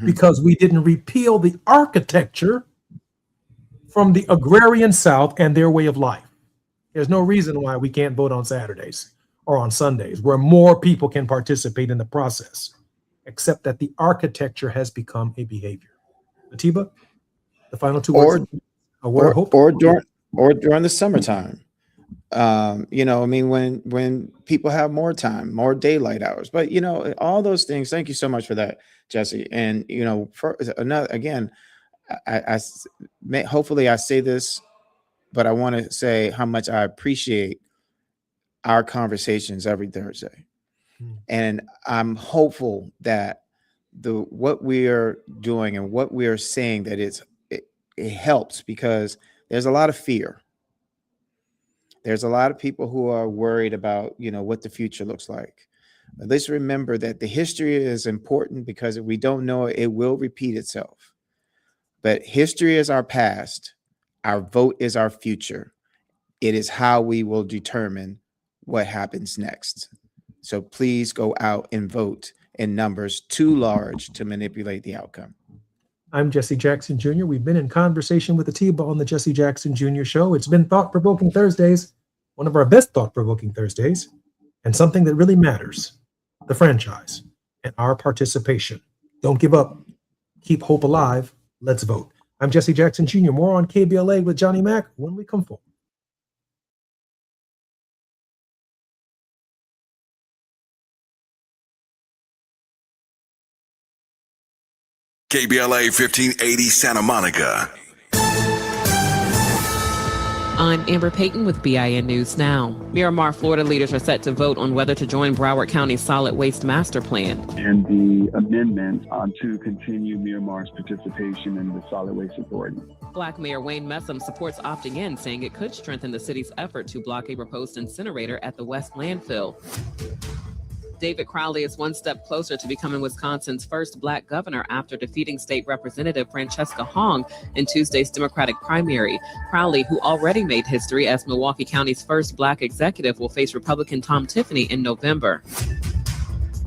because we didn't repeal the architecture from the agrarian South and their way of life. There's no reason why we can't vote on Saturdays or on Sundays where more people can participate in the process, except that the architecture has become a behavior. Atiba, the final two words. Or during the summertime. When people have more time, more daylight hours, but all those things. Thank you so much for that, Jesse. And for another, again, hopefully I say this, but I want to say how much I appreciate our conversations every Thursday. And I'm hopeful that what we are doing and what we are saying, that it helps, because there's a lot of fear. There's a lot of people who are worried about, what the future looks like. But let's remember that the history is important, because if we don't know it, it will repeat itself. But history is our past. Our vote is our future. It is how we will determine what happens next. So please go out and vote in numbers too large to manipulate the outcome. I'm Jesse Jackson Jr. We've been in conversation with Atiba on the Jesse Jackson Jr. Show. It's been Thought-Provoking Thursdays, one of our best Thought-Provoking Thursdays, and something that really matters, the franchise and our participation. Don't give up. Keep hope alive. Let's vote. I'm Jesse Jackson Jr. More on KBLA with Johnny Mack when we come forward. KBLA 1580 Santa Monica. I'm Amber Payton with BIN News Now. Miramar, Florida leaders are set to vote on whether to join Broward County's solid waste master plan. And the amendment to continue Miramar's participation in the Solid Waste Authority. Black Mayor Wayne Messam supports opting in, saying it could strengthen the city's effort to block a proposed incinerator at the West landfill. David Crowley is one step closer to becoming Wisconsin's first Black governor after defeating State Representative Francesca Hong in Tuesday's Democratic primary. Crowley, who already made history as Milwaukee County's first Black executive, will face Republican Tom Tiffany in November.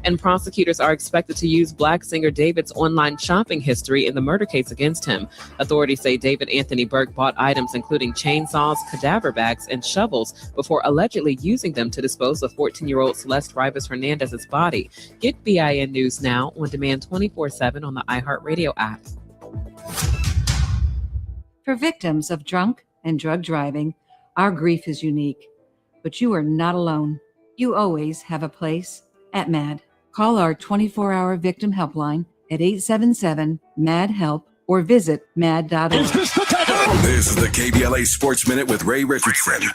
And prosecutors are expected to use Black singer David's online shopping history in the murder case against him. Authorities say David Anthony Burke bought items including chainsaws, cadaver bags, and shovels before allegedly using them to dispose of 14-year-old Celeste Rivas Hernandez's body. Get BIN News Now on demand 24/7 on the iHeartRadio app. For victims of drunk and drug driving, our grief is unique. But you are not alone. You always have a place at MAD. Call our 24-hour victim helpline at 877-MAD-HELP or visit mad.org. This is the KBLA Sports Minute with Ray Richardson.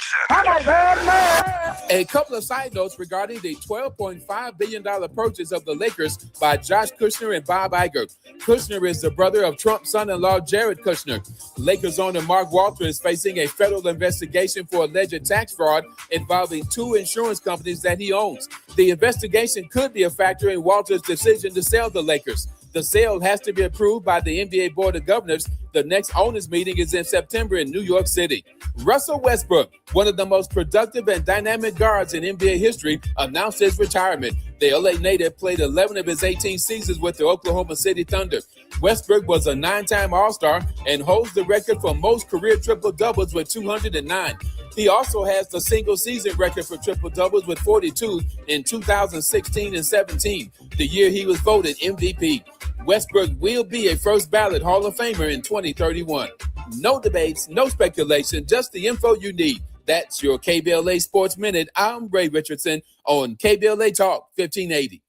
A couple of side notes regarding the $12.5 billion purchase of the Lakers by Josh Kushner and Bob Iger. Kushner is the brother of Trump's son-in-law, Jared Kushner. Lakers owner Mark Walter is facing a federal investigation for alleged tax fraud involving two insurance companies that he owns. The investigation could be a factor in Walter's decision to sell the Lakers. The sale has to be approved by the NBA Board of Governors. The next owners meeting is in September in New York City. Russell Westbrook, one of the most productive and dynamic guards in NBA history, announced his retirement. The LA native played 11 of his 18 seasons with the Oklahoma City Thunder. Westbrook was a 9-time All-Star and holds the record for most career triple-doubles with 209. He also has the single-season record for triple-doubles with 42 in 2016 and 17, the year he was voted MVP. Westbrook will be a first-ballot Hall of Famer in 2031. No debates, no speculation, just the info you need. That's your KBLA Sports Minute. I'm Ray Richardson on KBLA Talk 1580.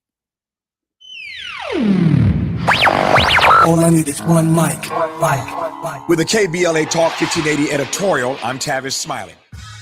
All I need is one mic. With the KBLA Talk 1580 editorial, I'm Tavis Smiley.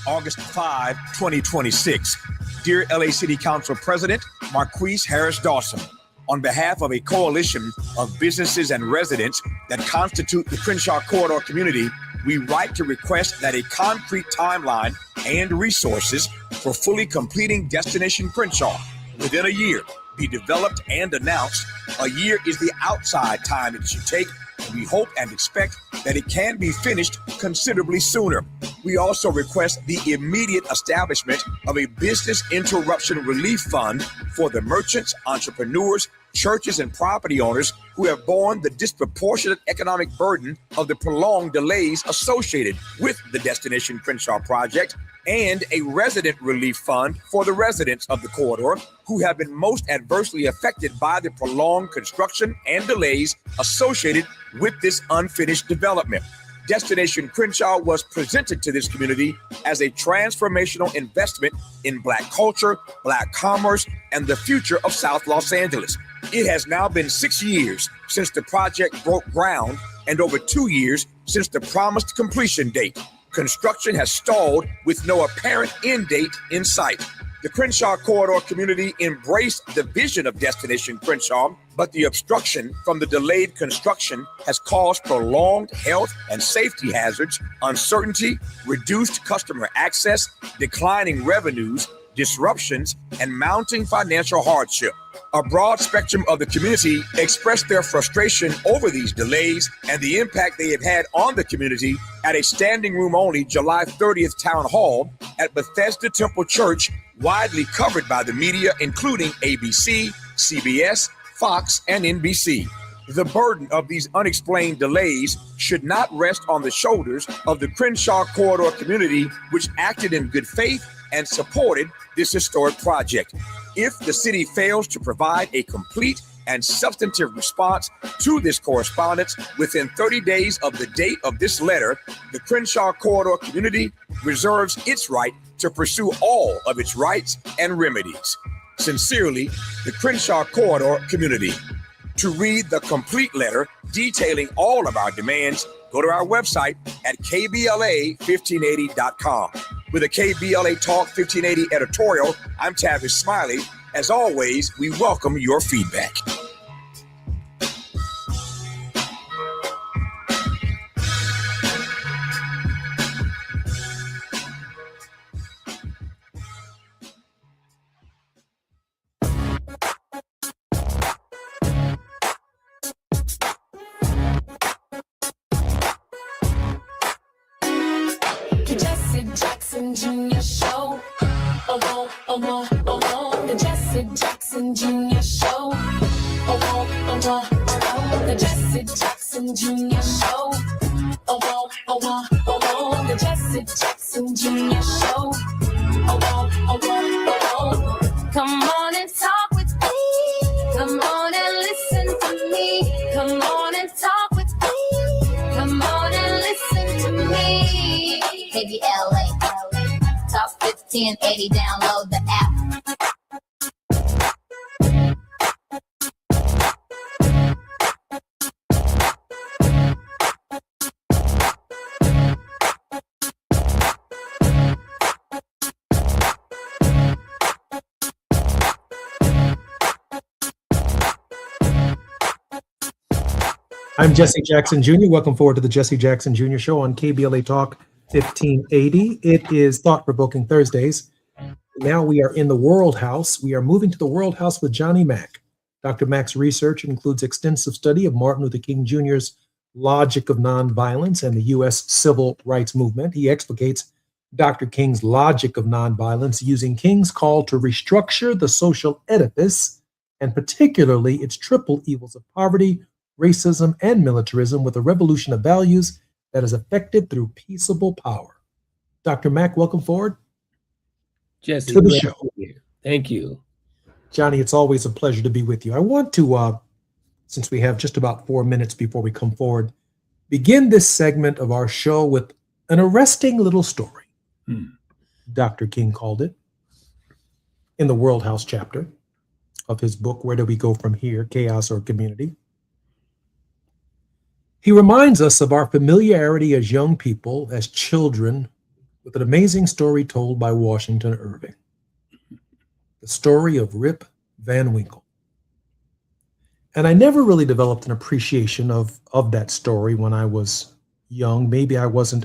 August 5, 2026. Dear LA City Council President Marquise Harris Dawson, on behalf of a coalition of businesses and residents that constitute the Crenshaw Corridor community, we write to request that a concrete timeline and resources for fully completing Destination Crenshaw within a year be developed and announced. A year is the outside time it should take. We hope and expect that it can be finished considerably sooner. We also request the immediate establishment of a business interruption relief fund for the merchants, entrepreneurs, churches, and property owners who have borne the disproportionate economic burden of the prolonged delays associated with the Destination Crenshaw project, and a resident relief fund for the residents of the corridor who have been most adversely affected by the prolonged construction and delays associated with this unfinished development. Destination Crenshaw was presented to this community as a transformational investment in Black culture, Black commerce, and the future of South Los Angeles. It has now been 6 years since the project broke ground and over 2 years since the promised completion date. Construction has stalled with no apparent end date in sight. The Crenshaw Corridor community embraced the vision of Destination Crenshaw, but the obstruction from the delayed construction has caused prolonged health and safety hazards, uncertainty, reduced customer access, declining revenues, disruptions, and mounting financial hardship. A broad spectrum of the community expressed their frustration over these delays and the impact they have had on the community at a standing room only July 30th town hall at Bethesda Temple Church, widely covered by the media, including ABC, CBS, Fox, and NBC. The burden of these unexplained delays should not rest on the shoulders of the Crenshaw Corridor community, which acted in good faith and supported this historic project. If the city fails to provide a complete and substantive response to this correspondence within 30 days of the date of this letter, the Crenshaw Corridor community reserves its right to pursue all of its rights and remedies. Sincerely, the Crenshaw Corridor community. To read the complete letter detailing all of our demands, go to our website at kbla1580.com. With a KBLA Talk 1580 editorial, I'm Tavis Smiley. As always, we welcome your feedback. Jesse Jackson Jr. Show. Oh, oh, oh, oh, the Jesse Jackson Jr. Show. Oh, oh, oh, oh, the Jesse Jackson Jr. Show. Oh, oh, oh, oh, the Jesse Jackson Jr. Show. Oh, oh, oh, come on and talk with me. Come on and listen to me. Come on and talk with me. Come on and listen to me. KBLA Talk 1580. Download the app. I'm Jesse Jackson Jr. Welcome forward to the Jesse Jackson Jr. Show on KBLA Talk 1580. It is Thought-Provoking Thursdays. Now we are in the World House. We are moving to the World House with Johnny Mack. Dr. Mack's research includes extensive study of Martin Luther King Jr.'s logic of nonviolence and the U.S. civil rights movement. He explicates Dr. King's logic of nonviolence using King's call to restructure the social edifice, and particularly its triple evils of poverty, racism, and militarism, with a revolution of values that is effected through peaceable power. Dr. Mack, welcome forward Jesse, to the show. Thank you. Johnny, it's always a pleasure to be with you. I want to, since we have just about 4 minutes before we come forward, begin this segment of our show with an arresting little story. Dr. King called it, in the World House chapter of his book, Where Do We Go From Here, Chaos or Community? He reminds us of our familiarity as young people, as children, with an amazing story told by Washington Irving. The story of Rip Van Winkle. And I never really developed an appreciation of that story when I was young. Maybe I wasn't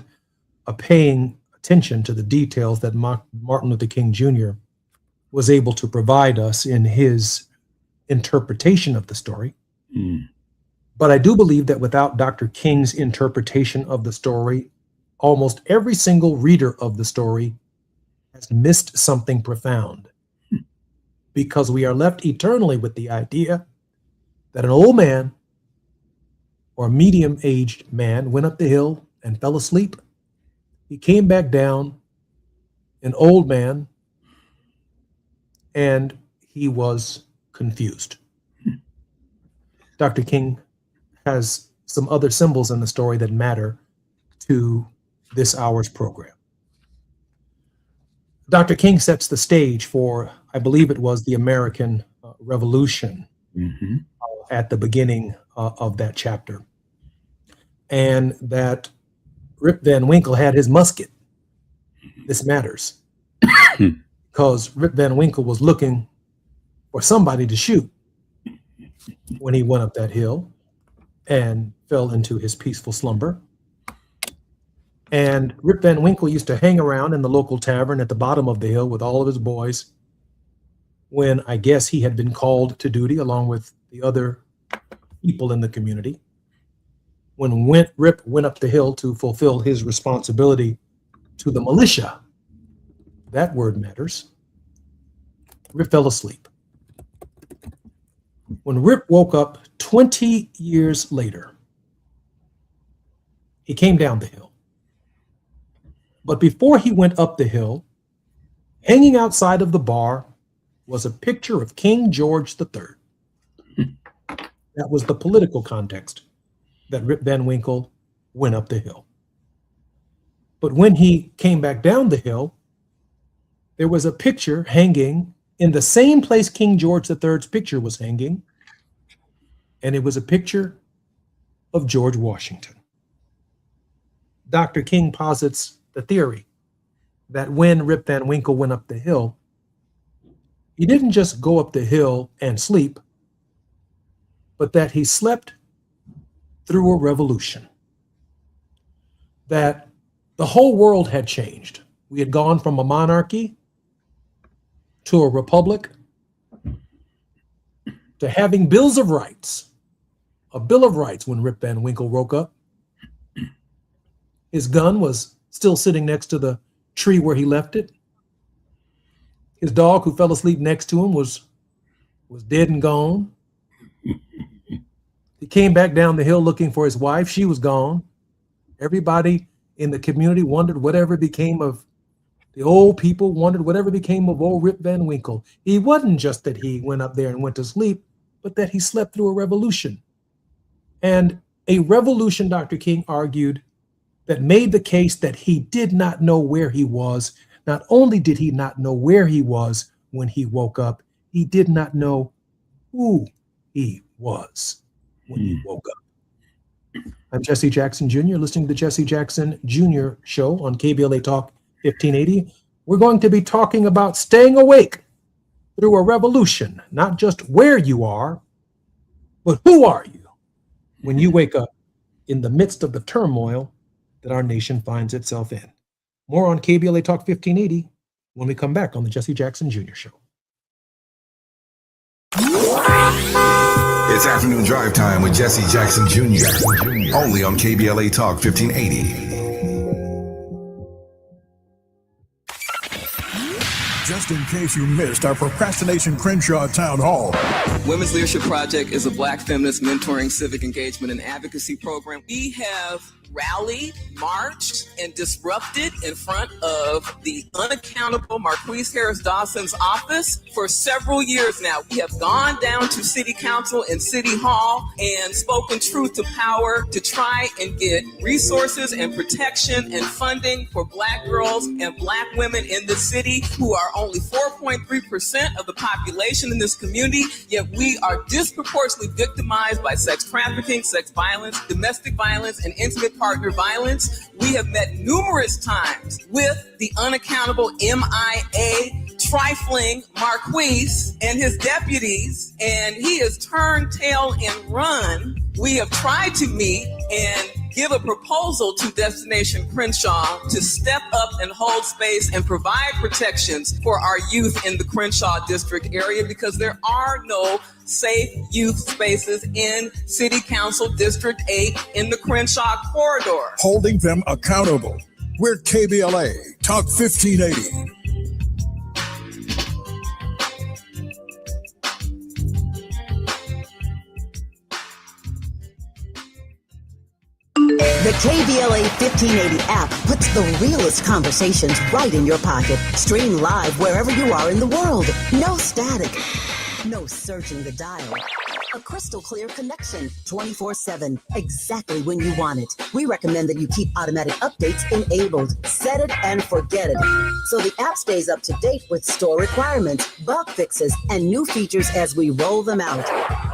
paying attention to the details that Martin Luther King Jr. was able to provide us in his interpretation of the story. But I do believe that without Dr. King's interpretation of the story, almost every single reader of the story has missed something profound, because we are left eternally with the idea that an old man or a medium-aged man went up the hill and fell asleep. He came back down, an old man, and he was confused. Dr. King has some other symbols in the story that matter to this hour's program. Dr. King sets the stage for, I believe it was the American Revolution at the beginning of that chapter. And that Rip Van Winkle had his musket. This matters because Rip Van Winkle was looking for somebody to shoot when he went up that hill and fell into his peaceful slumber. And Rip Van Winkle used to hang around in the local tavern at the bottom of the hill with all of his boys when I guess he had been called to duty along with the other people in the community. When Rip went up the hill to fulfill his responsibility to the militia, that word matters, Rip fell asleep. When Rip woke up 20 years later, he came down the hill. But before he went up the hill, hanging outside of the bar was a picture of King George III. That was the political context that Rip Van Winkle went up the hill. But when he came back down the hill, there was a picture hanging in the same place King George III's picture was hanging, and it was a picture of George Washington. Dr. King posits the theory that when Rip Van Winkle went up the hill, he didn't just go up the hill and sleep, but that he slept through a revolution. That the whole world had changed. We had gone from a monarchy to a republic to having bills of rights, a Bill of Rights when Rip Van Winkle woke up. His gun was still sitting next to the tree where he left it. His dog, who fell asleep next to him, was dead and gone. He came back down the hill looking for his wife. She was gone. Everybody in the community wondered whatever became of the old people, wondered whatever became of old Rip Van Winkle. He wasn't just that he went up there and went to sleep, but that he slept through a revolution. And a revolution, Dr. King argued, that made the case that he did not know where he was. Not only did he not know where he was when he woke up, he did not know who he was when he woke up. I'm Jesse Jackson Jr., listening to the Jesse Jackson Jr. Show on KBLA Talk 1580. We're going to be talking about staying awake through a revolution, not just where you are, but who are you when you wake up in the midst of the turmoil that our nation finds itself in. More on KBLA Talk 1580 when we come back on the Jesse Jackson Jr. Show. It's afternoon drive time with Jesse Jackson Jr. Only on KBLA Talk 1580. Just in case you missed our Procrastination Crenshaw Town Hall. Women's Leadership Project is a Black feminist mentoring, civic engagement, and advocacy program. We have rallied, marched, and disrupted in front of the unaccountable Marquise Harris Dawson's office for several years now. We have gone down to City Council and City Hall and spoken truth to power to try and get resources and protection and funding for Black girls and Black women in this city who are only 4.3% of the population in this community, yet we are disproportionately victimized by sex trafficking, sex violence, domestic violence, and intimate partner violence. We have met numerous times with the unaccountable MIA trifling Marquise and his deputies, and he has turned tail and run. We have tried to meet and give a proposal to Destination Crenshaw to step up and hold space and provide protections for our youth in the Crenshaw district area, because there are no safe youth spaces in City Council District 8 in the Crenshaw corridor. Holding them accountable. We're KBLA Talk 1580. The KBLA 1580 app puts the realest conversations right in your pocket. Stream live wherever you are in the world. No static. No searching the dial. A crystal clear connection 24/7, exactly when you want it. We recommend that you keep automatic updates enabled. Set it and forget it. So the app stays up to date with store requirements, bug fixes, and new features as we roll them out.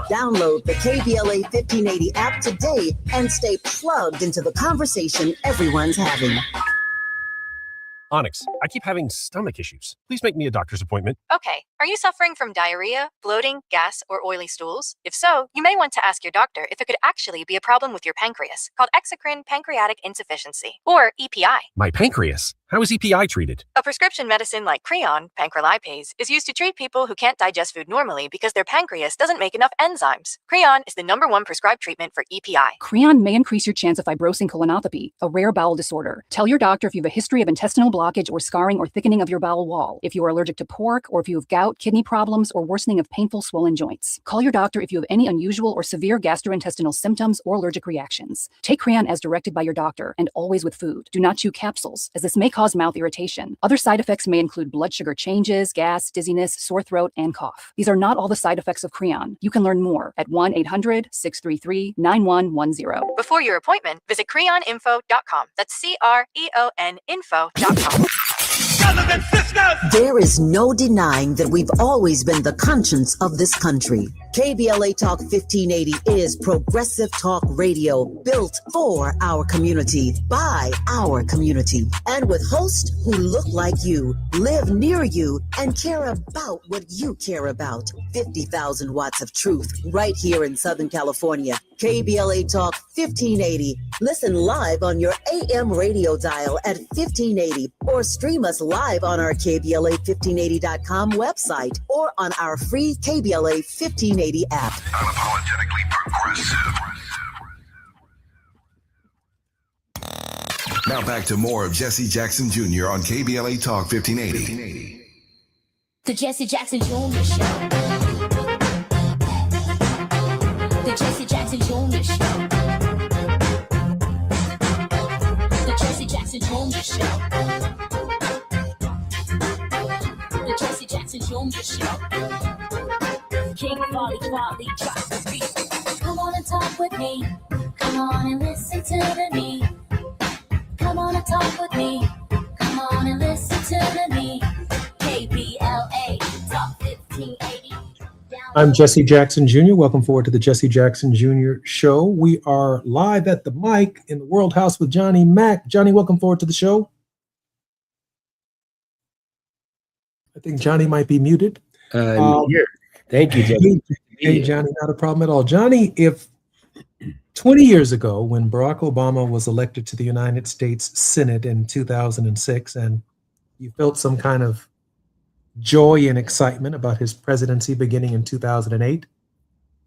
Download the KBLA 1580 app today and stay plugged into the conversation everyone's having. Onyx, I keep having stomach issues. Please make me a doctor's appointment. Okay, are you suffering from diarrhea, bloating, gas, or oily stools? If so, you may want to ask your doctor if it could actually be a problem with your pancreas, called exocrine pancreatic insufficiency, or EPI. My pancreas? How is EPI treated? A prescription medicine like Creon, pancrelipase, is used to treat people who can't digest food normally because their pancreas doesn't make enough enzymes. Creon is the #1 prescribed treatment for EPI. Creon may increase your chance of fibrosing colonopathy, a rare bowel disorder. Tell your doctor if you have a history of intestinal blockage or scarring or thickening of your bowel wall, if you are allergic to pork, or if you have gout gout, kidney problems, or worsening of painful swollen joints. Call your doctor if you have any unusual or severe gastrointestinal symptoms or allergic reactions. Take Creon as directed by your doctor and always with food. Do not chew capsules, as this may cause mouth irritation. Other side effects may include blood sugar changes, gas, dizziness, sore throat, and cough. These are not all the side effects of Creon. You can learn more at 1-800-633-9110. Before your appointment, visit creoninfo.com. That's CREON info.com. There is no denying that we've always been the conscience of this country. KBLA Talk 1580 is progressive talk radio built for our community, by our community, and with hosts who look like you, live near you, and care about what you care about. 50,000 watts of truth right here in Southern California. KBLA Talk 1580. Listen live on your AM radio dial at 1580 or stream us live on our KBLA1580.com website or on our free KBLA 1580 app. Unapologetically progressive. Now back to more of Jesse Jackson Jr. on KBLA Talk 1580. The Jesse Jackson Jr. Show. The Jesse Jackson Jr. Show. The Jesse Jackson Jr. Show. The Jesse Jackson Jr. Show. King Quality drops the beat. Come on and talk with me. Come on and listen to me. Come on and talk with me. Come on and listen to me. KBLA Talk 1580. I'm Jesse Jackson Jr. Welcome forward to the Jesse Jackson Jr. Show. We are live at the mic in the World House with Johnny Mack. Johnny, welcome forward to the show. I think Johnny might be muted. Here. Thank you, Jesse. Hey, Johnny, not a problem at all. Johnny, if 20 years ago, when Barack Obama was elected to the United States Senate in 2006, and you felt some kind of joy and excitement about his presidency beginning in 2008,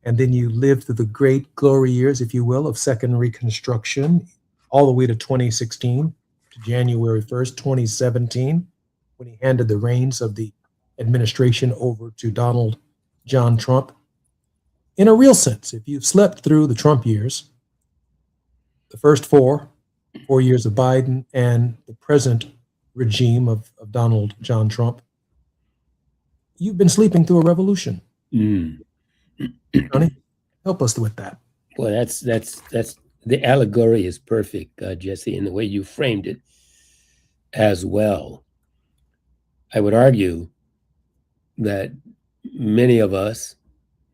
and then you lived through the great glory years, if you will, of Second Reconstruction, all the way to 2016, to January 1st, 2017, when he handed the reins of the administration over to Donald John Trump. In a real sense, if you've slept through the Trump years, the first four years of Biden, and the present regime of Donald John Trump, you've been sleeping through a revolution. Johnny, help us with that. Well, that's the allegory is perfect, Jesse, in the way you framed it as well. I would argue that many of us,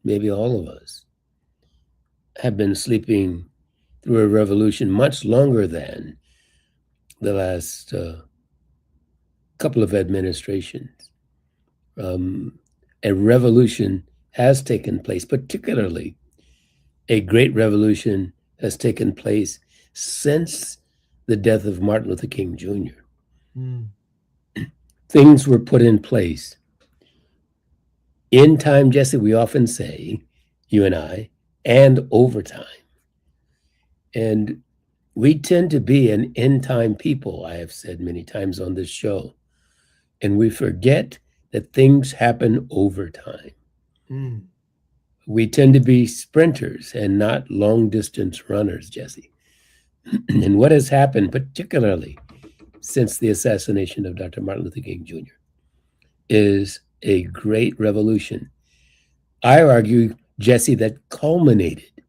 maybe all of us, have been sleeping through a revolution much longer than the last couple of administrations. A revolution has taken place, particularly a great revolution has taken place since the death of Martin Luther King Jr. Things were put in place. In time, Jesse, we often say, you and I, and over time. And we tend to be an end-time people, I have said many times on this show. And we forget that things happen over time. We tend to be sprinters and not long-distance runners, Jesse. And what has happened, particularly since the assassination of Dr. Martin Luther King Jr., is a great revolution. I argue, Jesse, that culminated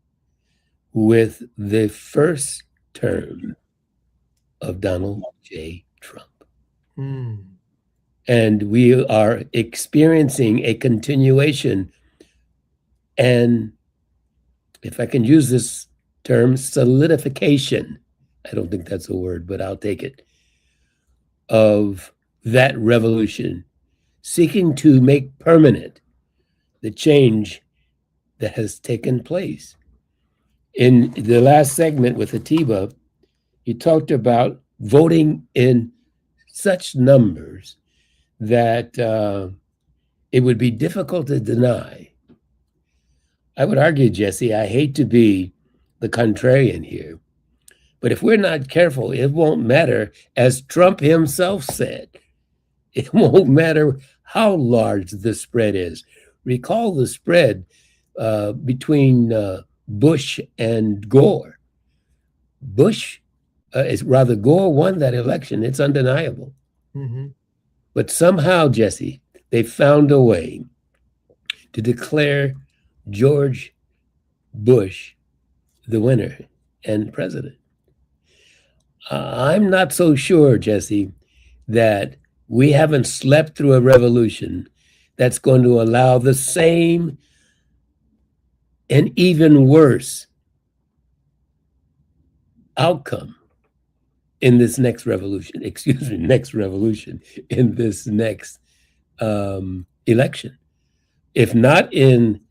with the first term of Donald J. Trump. And we are experiencing a continuation, and if I can use this term, solidification, I don't think that's a word, but I'll take it, of that revolution, seeking to make permanent the change that has taken place. In the last segment with Atiba, you talked about voting in such numbers that it would be difficult to deny. I would argue, Jesse, I hate to be the contrarian here, but if we're not careful, it won't matter, as Trump himself said. It won't matter how large the spread is. Recall the spread between Bush and Gore. Gore won that election. It's undeniable. Mm-hmm. But somehow, Jesse, they found a way to declare George Bush the winner and president. I'm not so sure, Jesse, that we haven't slept through a revolution that's going to allow the same and even worse outcome in this next revolution, in this next election. If not in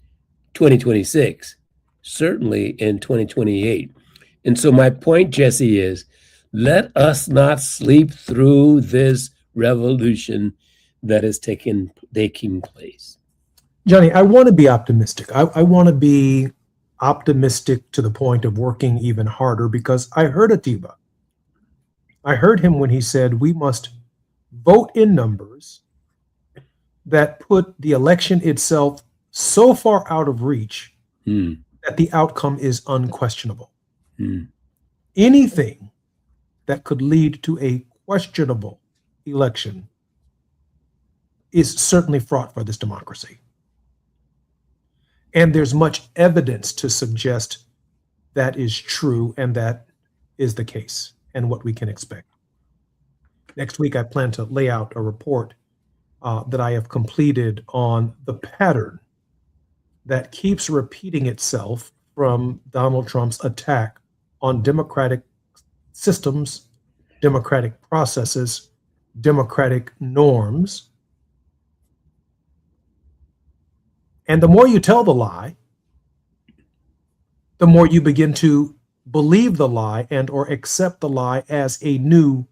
2026, certainly in 2028. And so my point, Jesse, is let us not sleep through this revolution that is taking place. Johnny, I want to be optimistic. I want to be optimistic to the point of working even harder, because I heard Atiba. I heard him when he said we must vote in numbers that put the election itself so far out of reach that the outcome is unquestionable. Anything that could lead to a questionable election is certainly fraught for this democracy. And there's much evidence to suggest that is true and that is the case and what we can expect. Next week, I plan to lay out a report that I have completed on the pattern that keeps repeating itself from Donald Trump's attack on democratic systems, democratic processes, democratic norms. And the more you tell the lie, the more you begin to believe the lie and or accept the lie as a new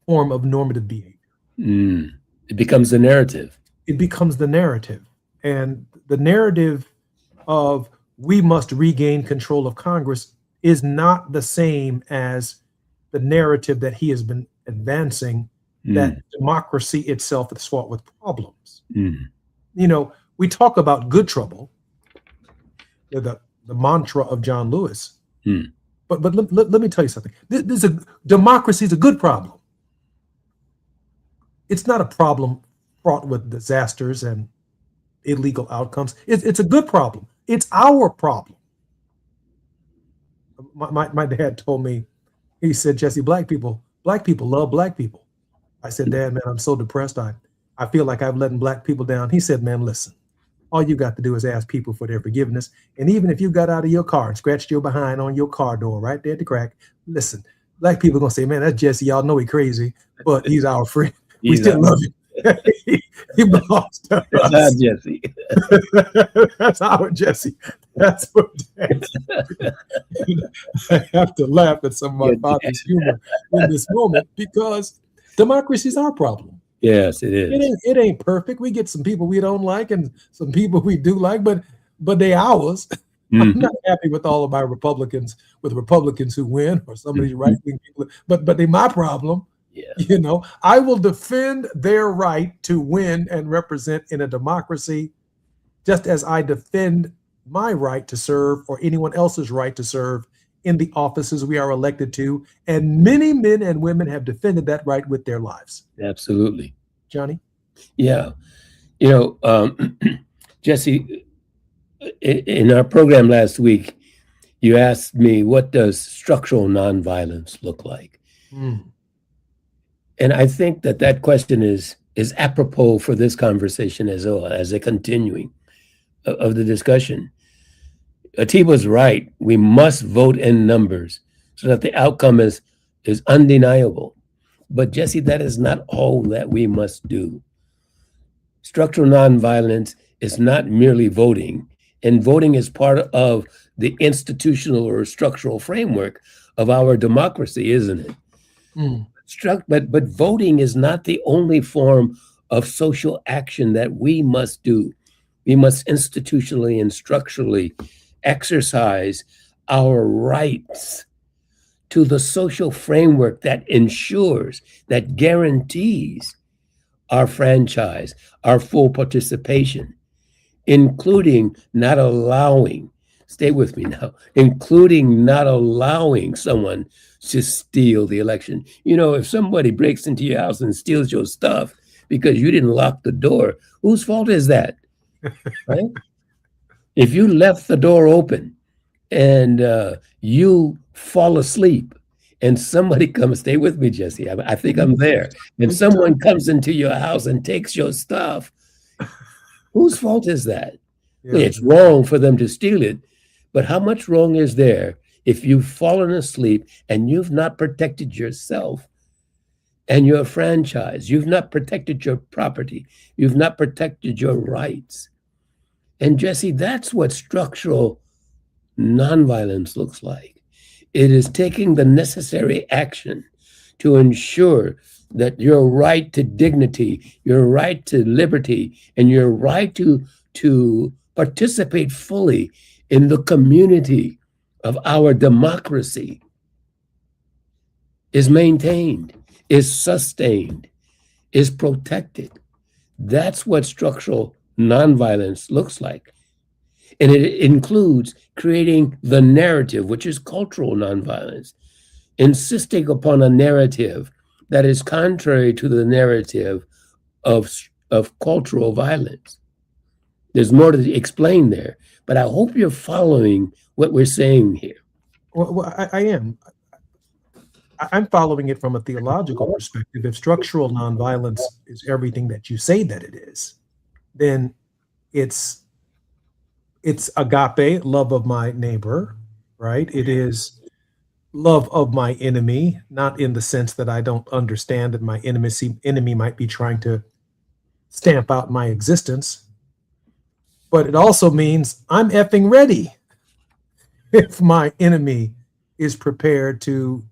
form of normative behavior. It becomes the narrative. It becomes the narrative. And the narrative of we must regain control of Congress is not the same as the narrative that he has been advancing, that democracy itself is fraught with problems. You know, we talk about good trouble, the mantra of John Lewis. But let me tell you something. Democracy is a good problem. It's not a problem fraught with disasters and illegal outcomes. It's a good problem. It's our problem. My dad told me, he said, Jesse, black people love black people. I said, Dad, man, I'm so depressed. I feel like I've letting black people down. He said, man, listen, all you got to do is ask people for their forgiveness. And even if you got out of your car and scratched your behind on your car door right there at the crack, listen, black people are going to say, man, that's Jesse. Y'all know he's crazy, but he's our friend. We still love him. He belongs to us. That's Jesse. That's our Jesse. That's what I have to laugh at some of my father's humor in this moment, because democracy is our problem. Yes, it is. It ain't perfect. We get some people we don't like and some people we do like, but they ours. I'm not happy with all of my Republicans who win, or some of these right-wing people, but they my problem. Yeah. You know, I will defend their right to win and represent in a democracy, just as I defend my right to serve, or anyone else's right to serve, in the offices we are elected to. And many men and women have defended that right with their lives. Absolutely. Johnny? Yeah. You know, Jesse, in our program last week, you asked me, what does structural nonviolence look like? And I think that question is apropos for this conversation as well, as a continuing of the discussion. Atiba's right. We must vote in numbers so that the outcome is undeniable. But Jesse, that is not all that we must do. Structural nonviolence is not merely voting, and voting is part of the institutional or structural framework of our democracy, isn't it? But voting is not the only form of social action that we must do. We must institutionally and structurally exercise our rights to the social framework that ensures, that guarantees our franchise, our full participation, including not allowing, stay with me now, including not allowing someone to steal the election. You know, if somebody breaks into your house and steals your stuff because you didn't lock the door, whose fault is that? Right? If you left the door open and you fall asleep and somebody comes, stay with me, Jesse, I think I'm there, and someone comes into your house and takes your stuff, whose fault is that? Yeah. It's wrong for them to steal it, but how much wrong is there if you've fallen asleep and you've not protected yourself and your franchise, you've not protected your property, you've not protected your rights? And Jesse, that's what structural nonviolence looks like. It is taking the necessary action to ensure that your right to dignity, your right to liberty, and your right to participate fully in the community of our democracy is maintained, is sustained, is protected. That's what structural nonviolence looks like. And it includes creating the narrative, which is cultural nonviolence, insisting upon a narrative that is contrary to the narrative of cultural violence. There's more to explain there, but I hope you're following what we're saying here. Well, I am. I'm following it from a theological perspective. If structural nonviolence is everything that you say that it is, then it's agape, love of my neighbor, right? It is love of my enemy, not in the sense that I don't understand that my enemy might be trying to stamp out my existence, but it also means I'm effing ready if my enemy is prepared to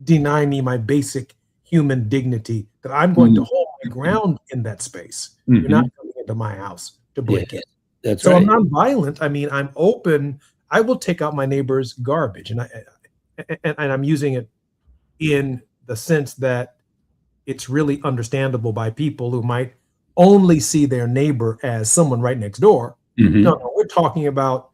deny me my basic human dignity, that I'm going to hold my ground in that space. You're not coming into my house to break it. That's so right. I'm not violent. I mean, I'm open. I will take out my neighbor's garbage, and I'm using it in the sense that it's really understandable by people who might only see their neighbor as someone right next door. No, we're talking about,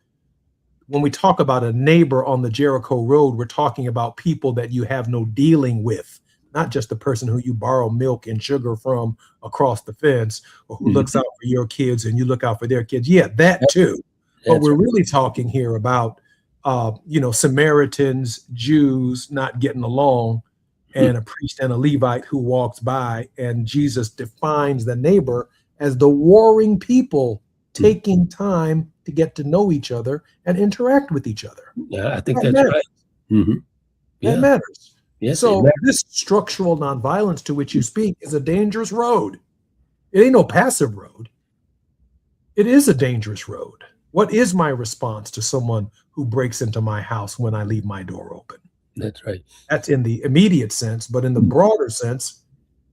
when we talk about a neighbor on the Jericho Road, we're talking about people that you have no dealing with, not just the person who you borrow milk and sugar from across the fence, or who looks out for your kids and you look out for their kids. Yeah, that too. But we're really talking here about, Samaritans, Jews not getting along, and a priest and a Levite who walks by, and Jesus defines the neighbor as the warring people taking time to get to know each other and interact with each other. Yeah, I think That that's matters. right. Yeah. That matters. Yes, So it matters. this structural nonviolence to which you speak is a dangerous road. It ain't no passive road. It is a dangerous road. What is my response to someone who breaks into my house when I leave my door open? That's right. That's in the immediate sense, but in the broader sense,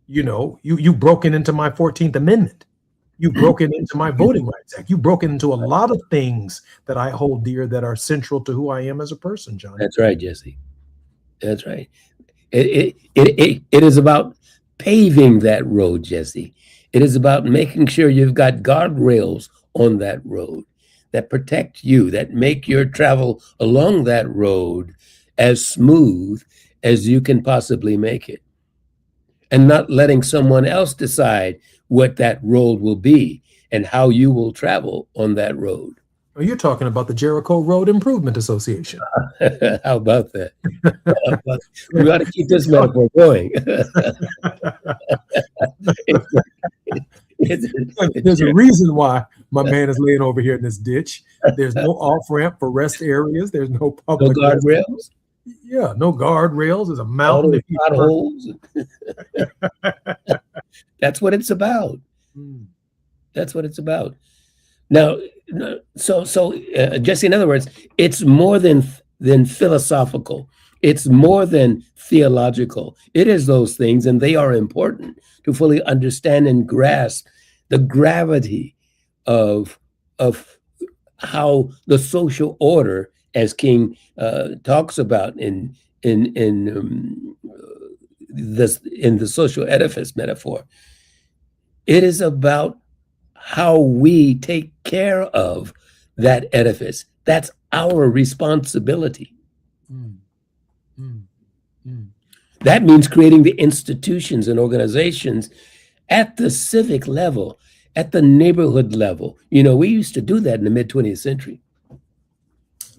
you broken into my 14th Amendment. You've broken into my Voting Rights Act. You've broken into a lot of things that I hold dear that are central to who I am as a person, John. That's right, Jesse. That's right. It is about paving that road, Jesse. It is about making sure you've got guardrails on that road that protect you, that make your travel along that road as smooth as you can possibly make it, and not letting someone else decide what that road will be and how you will travel on that road. Well, you're talking about the Jericho Road Improvement Association. How about that? We got to keep this metaphor going. There's a reason why my man is laying over here in this ditch. There's no off-ramp for rest areas. There's no public guardrails. Yeah, no guardrails. There's a mountain of potholes. That's what it's about. That's what it's about. Now, Jesse, in other words, it's more than philosophical. It's more than theological. It is those things, and they are important to fully understand and grasp the gravity of how the social order, as King talks about in the social edifice metaphor, It is about how we take care of that edifice. That's our responsibility. That means creating the institutions and organizations at the civic level, at the neighborhood level. You know, we used to do that in the mid-20th century.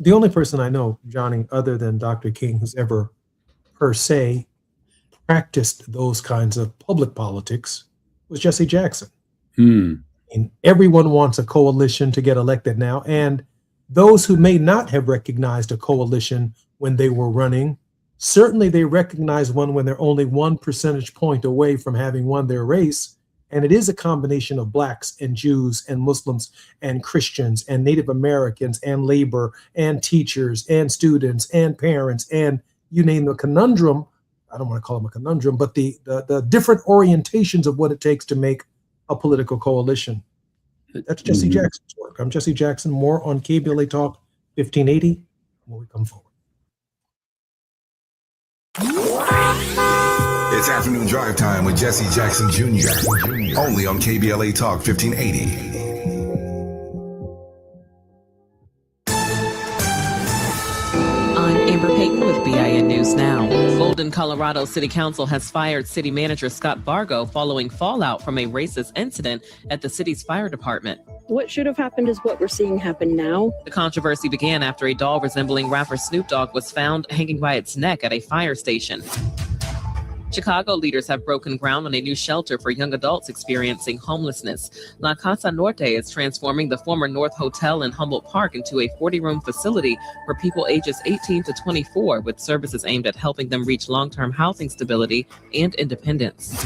The only person I know, Johnny, other than Dr. King, who's ever per se practiced those kinds of public politics was Jesse Jackson. And everyone wants a coalition to get elected now. And those who may not have recognized a coalition when they were running, certainly they recognize one when they're only 1 percentage point away from having won their race. And it is a combination of Blacks and Jews and Muslims and Christians and Native Americans and labor and teachers and students and parents and you name the conundrum. I don't want to call them a conundrum, but the different orientations of what it takes to make a political coalition. That's Jesse Jackson's work. I'm Jesse Jackson. More on KBLA Talk 1580 when we come forward. It's afternoon drive time with Jesse Jackson Jr. Only on KBLA Talk 1580. I'm Amber Payton with BIN News Now. Golden, Colorado City Council has fired city manager Scott Bargo following fallout from a racist incident at the city's fire department. What should have happened is what we're seeing happen now. The controversy began after a doll resembling rapper Snoop Dogg was found hanging by its neck at a fire station. Chicago leaders have broken ground on a new shelter for young adults experiencing homelessness. La Casa Norte is transforming the former North Hotel in Humboldt Park into a 40-room facility for people ages 18 to 24, with services aimed at helping them reach long-term housing stability and independence.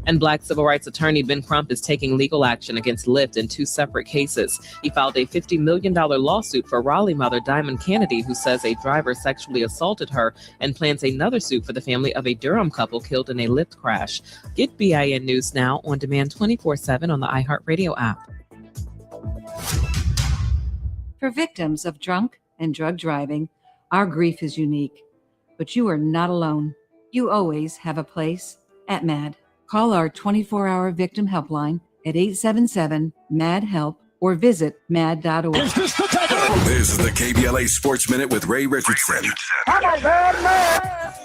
And Black civil rights attorney Ben Crump is taking legal action against Lyft in 2 separate cases. He filed a $50 million lawsuit for Raleigh mother Diamond Kennedy, who says a driver sexually assaulted her, and plans another suit for the family of a Durham couple killed in a Lyft crash. Get BIN News Now on demand 24/7 on the iHeartRadio app. For victims of drunk and drug driving, our grief is unique. But you are not alone. You always have a place at MAD. Call our 24-hour victim helpline at 877-MAD-HELP or visit mad.org. This is the KBLA Sports Minute with Ray Richardson.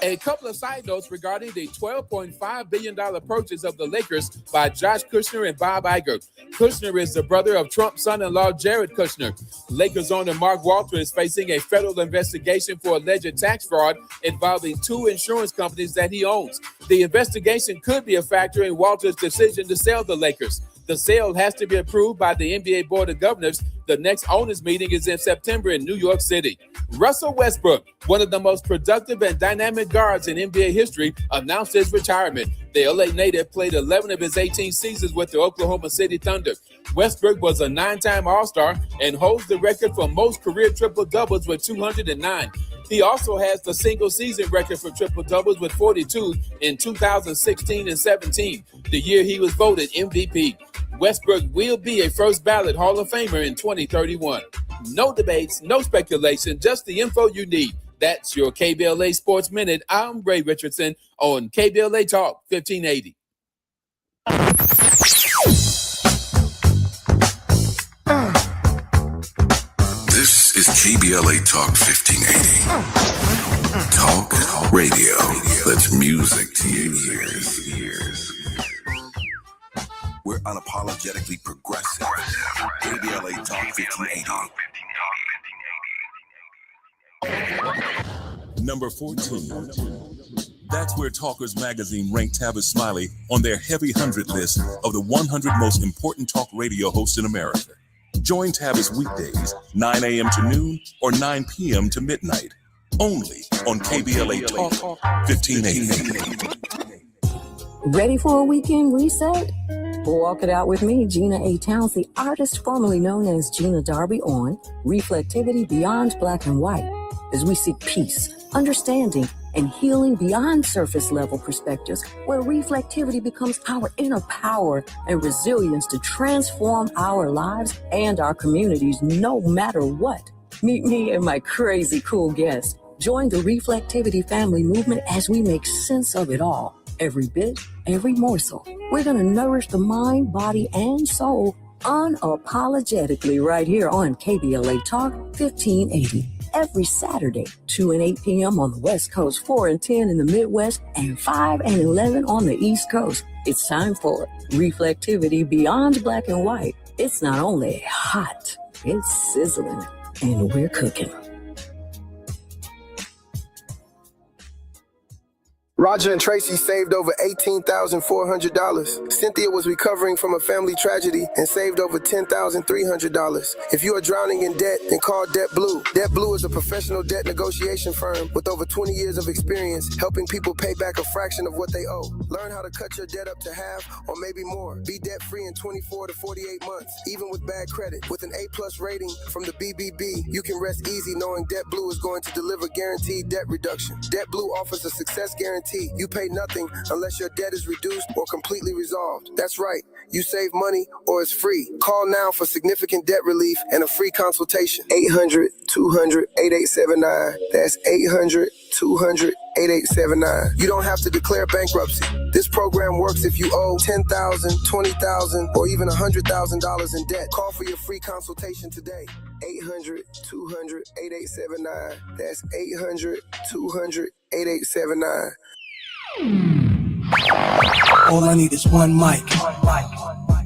A couple of side notes regarding the $12.5 billion purchase of the Lakers by Josh Kushner and Bob Iger. Kushner is the brother of Trump's son-in-law, Jared Kushner. Lakers owner Mark Walter is facing a federal investigation for alleged tax fraud involving 2 insurance companies that he owns. The investigation could be a factor in Walter's decision to sell the Lakers. The sale has to be approved by the NBA Board of Governors. The next owners meeting is in September in New York City. Russell Westbrook, one of the most productive and dynamic guards in NBA history, announced his retirement. The LA native played 11 of his 18 seasons with the Oklahoma City Thunder. Westbrook was a 9-time All-Star and holds the record for most career triple-doubles with 209. He also has the single-season record for triple-doubles with 42 in 2016 and 17, the year he was voted MVP. Westbrook will be a first-ballot Hall of Famer in 2031. No debates, no speculation, just the info you need. That's your KBLA Sports Minute. I'm Ray Richardson on KBLA Talk 1580. This is KBLA Talk 1580. Talk radio. That's music to your ears. We're unapologetically progressive. KBLA Talk 1580. Number 14. That's where Talkers Magazine ranked Tavis Smiley on their heavy 100 list of the 100 most important talk radio hosts in America. Join Tavis weekdays, 9 a.m. to noon or 9 p.m. to midnight. Only on KBLA Talk 1580. Ready for a weekend reset? Walk it out with me, Gina A. Towns, the artist formerly known as Gina Darby, on Reflectivity Beyond Black and White, as we seek peace, understanding, and healing beyond surface level perspectives, where reflectivity becomes our inner power and resilience to transform our lives and our communities no matter what. Meet me and my crazy cool guests. Join the Reflectivity family movement as we make sense of it all Every bit, every morsel. We're going to nourish the mind, body, and soul unapologetically right here on KBLA Talk 1580. Every Saturday, 2 and 8 p.m. on the West Coast, 4 and 10 in the Midwest, and 5 and 11 on the East Coast. It's time for reflectivity beyond black and white. It's not only hot, it's sizzling, and we're cooking. Roger and Tracy saved over $18,400. Cynthia was recovering from a family tragedy and saved over $10,300. If you are drowning in debt, then call Debt Blue. Debt Blue is a professional debt negotiation firm with over 20 years of experience helping people pay back a fraction of what they owe. Learn how to cut your debt up to half or maybe more. Be debt-free in 24 to 48 months, even with bad credit. With an A+ rating from the BBB, you can rest easy knowing Debt Blue is going to deliver guaranteed debt reduction. Debt Blue offers a success guarantee. You pay nothing unless your debt is reduced or completely resolved. That's right. You save money or it's free. Call now for significant debt relief and a free consultation. 800-200-8879. That's 800-200-8879. You don't have to declare bankruptcy. This program works if you owe $10,000, $20,000, or even $100,000 in debt. Call for your free consultation today. 800-200-8879. That's 800-200-8879. All I need is one mic.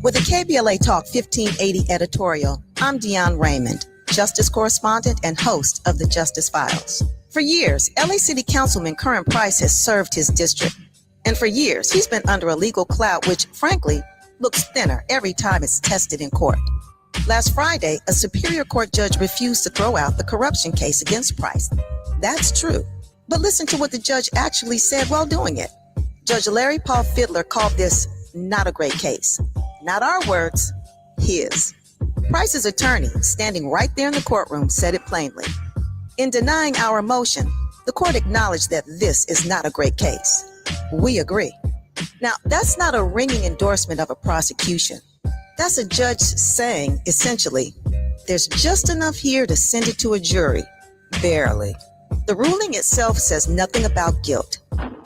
With the KBLA Talk 1580 editorial, I'm Deion Raymond, Justice Correspondent and host of the Justice Files. For years, LA City Councilman Curran Price has served his district. And for years, he's been under a legal cloud which, frankly, looks thinner every time it's tested in court. Last Friday, a Superior Court judge refused to throw out the corruption case against Price. That's true. But listen to what the judge actually said while doing it. Judge Larry Paul Fiddler called this not a great case. Not our words, his. Price's attorney, standing right there in the courtroom, said it plainly. In denying our motion, the court acknowledged that this is not a great case. We agree. Now, that's not a ringing endorsement of a prosecution. That's a judge saying, essentially, there's just enough here to send it to a jury. Barely. The ruling itself says nothing about guilt.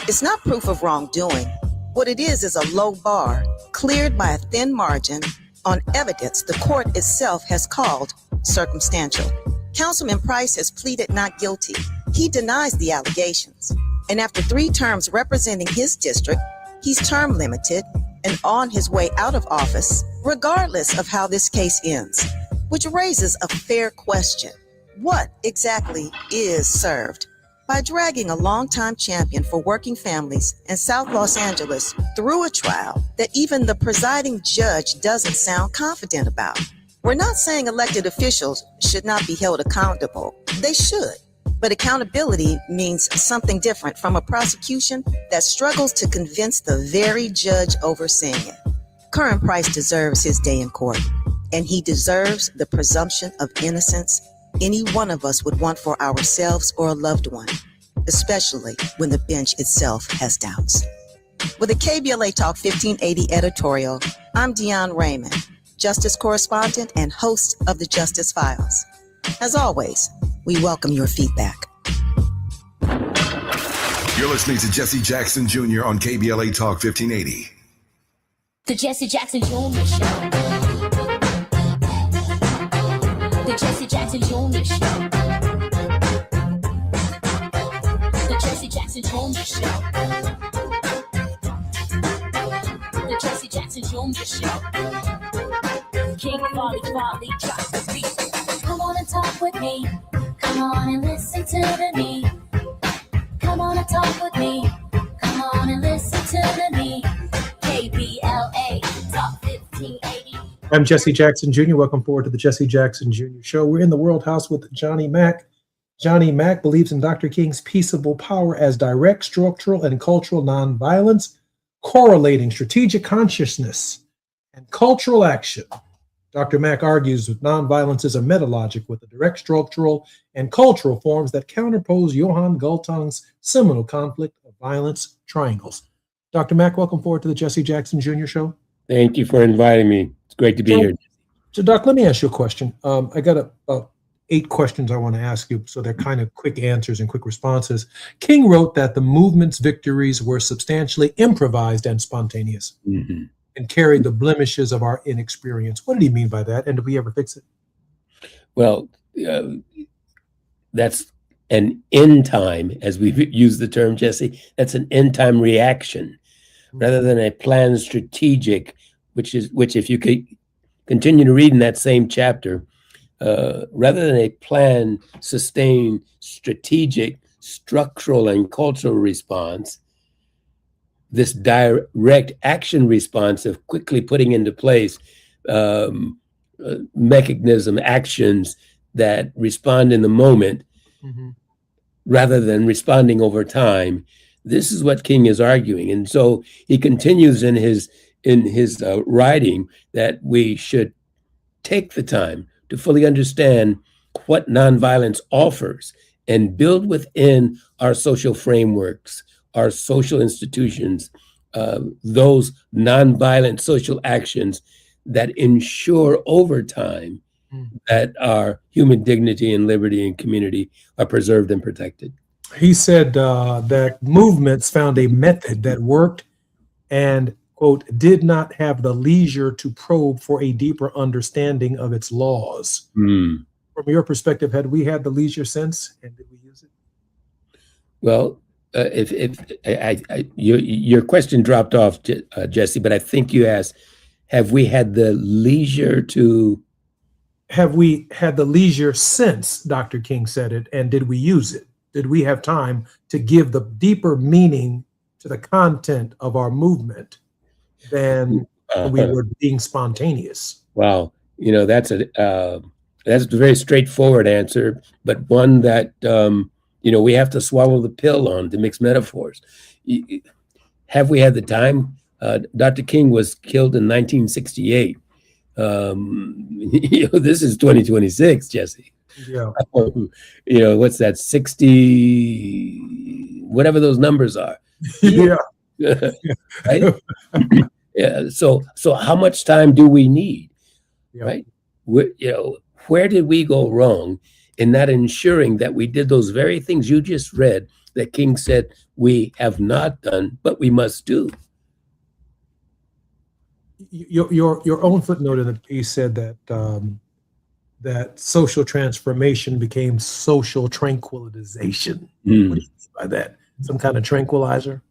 It's not proof of wrongdoing. What it is a low bar, cleared by a thin margin, on evidence the court itself has called circumstantial. Councilman Price has pleaded not guilty. He denies the allegations. And after 3 terms representing his district, he's term limited and on his way out of office, regardless of how this case ends, which raises a fair question. What exactly is served? By dragging a longtime champion for working families in South Los Angeles through a trial that even the presiding judge doesn't sound confident about. We're not saying elected officials should not be held accountable. They should. But accountability means something different from a prosecution that struggles to convince the very judge overseeing it. Curran Price deserves his day in court, and he deserves the presumption of innocence any one of us would want for ourselves or a loved one, especially when the bench itself has doubts. With a KBLA Talk 1580 editorial, I'm Deion Raymond, Justice Correspondent and host of the Justice Files. As always, we welcome your feedback. You're listening to Jesse Jackson Jr. on KBLA Talk 1580. The Jesse Jackson Jr. Show. The Jesse Jackson Jr. Show. The Jesse Jackson Jr. Show. The Jesse Jackson Jr. Show. King Volley, drop the beat. Come on and talk with me. Come on and listen to me. Come on and talk with me. Come on and listen to me. KBLA Talk 1580. I'm Jesse Jackson Jr. Welcome forward to the Jesse Jackson Jr. Show. We're in the World House with Johnny Mack. Johnny Mack believes in Dr. King's peaceable power as direct, structural, and cultural nonviolence, correlating strategic consciousness and cultural action. Dr. Mack argues that nonviolence is a metalogic with the direct, structural, and cultural forms that counterpose Johann Galtung's seminal conflict of violence triangles. Dr. Mack, welcome forward to the Jesse Jackson Jr. Show. Thank you for inviting me. It's great to be here. So, Doc, let me ask you a question. I got 8 questions I want to ask you, so they're kind of quick answers and quick responses. King wrote that the movement's victories were substantially improvised and spontaneous and carried the blemishes of our inexperience. What did he mean by that? And did we ever fix it? Well, that's an end time, as we use the term, Jesse. That's an end time reaction rather than a planned strategic, which if you could continue to read in that same chapter, rather than a planned, sustained, strategic, structural, and cultural response, this direct action response of quickly putting into place mechanism actions that respond in the moment rather than responding over time. This is what King is arguing. And so he continues in his writing that we should take the time to fully understand what nonviolence offers and build within our social frameworks, our social institutions, those nonviolent social actions that ensure over time that our human dignity and liberty and community are preserved and protected. He said that movements found a method that worked and, quote, did not have the leisure to probe for a deeper understanding of its laws. From your perspective, had we had the leisure since, and did we use it? Well, your question dropped off, Jesse, but I think you asked, have we had the leisure to... Have we had the leisure since Dr. King said it, and did we use it? Did we have time to give the deeper meaning to the content of our movement than we were being spontaneous? Wow, that's a very straightforward answer, but one that we have to swallow the pill on, to mix metaphors. Have we had the time? Dr. King was killed in 1968. This is 2026, Jesse. Yeah. What's that? 60, whatever those numbers are. Yeah. Right? Yeah. So how much time do we need? Yeah. Right? Where did we go wrong in not ensuring that we did those very things you just read that King said we have not done, but we must do? Your own footnote in the piece said that that social transformation became social tranquilization. What do you mean by that? Some kind of tranquilizer?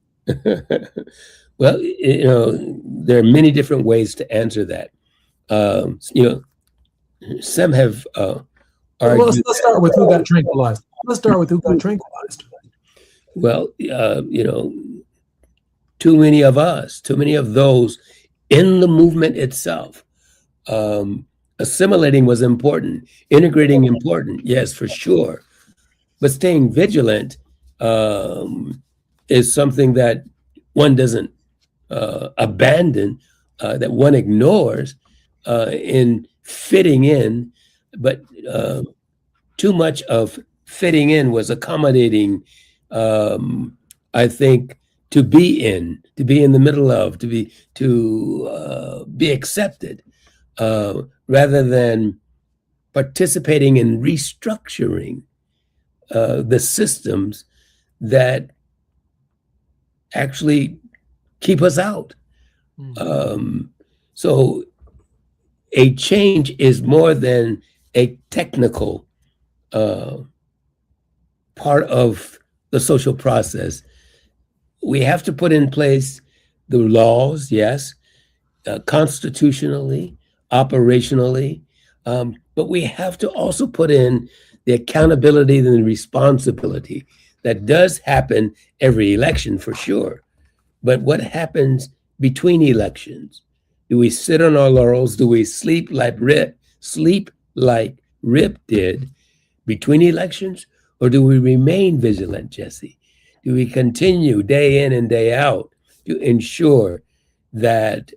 Well, there are many different ways to answer that. Some have argued. Let's start with who got tranquilized. Well, too many of us, too many of those in the movement itself. Assimilating was important, integrating important, yes, for sure. But staying vigilant is something that one doesn't abandon, that one ignores in fitting in. But too much of fitting in was accommodating, I think, to be in the middle of, to be accepted, rather than participating in restructuring the systems that actually keep us out. So a change is more than a technical part of the social process. We have to put in place the laws, yes, constitutionally, operationally, but we have to also put in the accountability and the responsibility that does happen every election for sure. But what happens between elections? Do we sit on our laurels? Do we sleep like Rip did between elections? Or do we remain vigilant, Jesse? Do we continue day in and day out to ensure that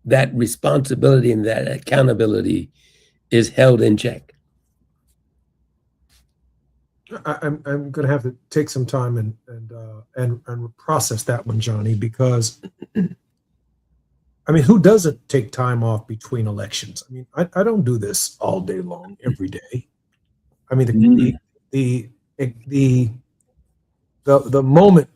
that responsibility and that accountability is held in check? I'm going to have to take some time and process that one, Johnny, because I mean, who doesn't take time off between elections? I mean, I don't do this all day long, every day. I mean, the moment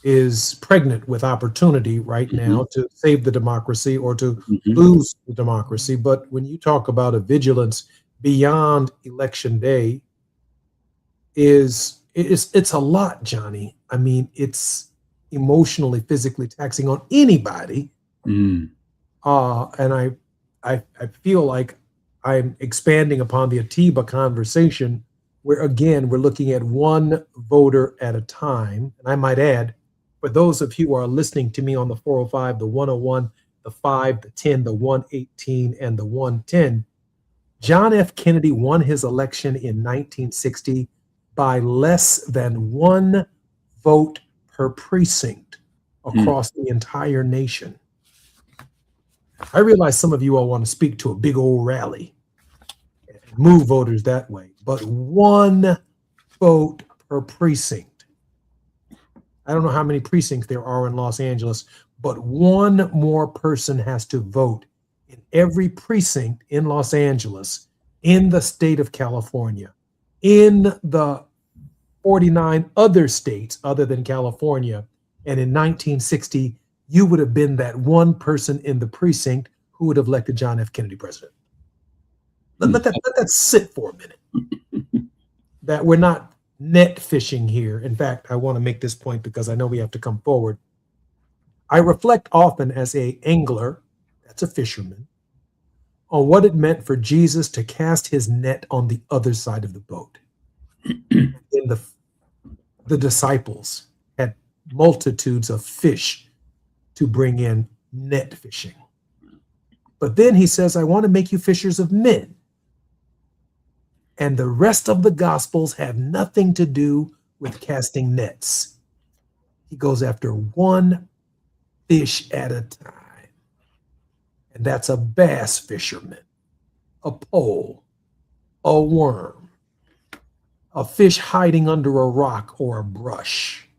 is pregnant with opportunity right now to save the democracy or to lose the democracy. But when you talk about a vigilance beyond election day, it's a lot, Johnny. I mean, it's emotionally, physically taxing on anybody. And I feel like I'm expanding upon the Atiba conversation, where again we're looking at one voter at a time. And I might add, for those of you who are listening to me on the 405, the 101, the 5, the 10, the 118, and the 110, John F. Kennedy won his election in 1960 by less than 1 vote per precinct across the entire nation. I realize some of you all want to speak to a big old rally and move voters that way, but 1 vote per precinct. I don't know how many precincts there are in Los Angeles, but 1 more person has to vote in every precinct in Los Angeles, in the state of California, in the 49 other states other than California. And in 1960, you would have been that 1 person in the precinct who would have elected John F. Kennedy president. Let that sit for a minute. That we're not net fishing here. In fact, I want to make this point because I know we have to come forward. I reflect often as an angler, that's a fisherman, on what it meant for Jesus to cast his net on the other side of the boat. And the disciples had multitudes of fish to bring in net fishing. But then he says, I want to make you fishers of men. And the rest of the Gospels have nothing to do with casting nets. He goes after 1 fish at a time. And that's a bass fisherman, a pole, a worm, a fish hiding under a rock or a brush.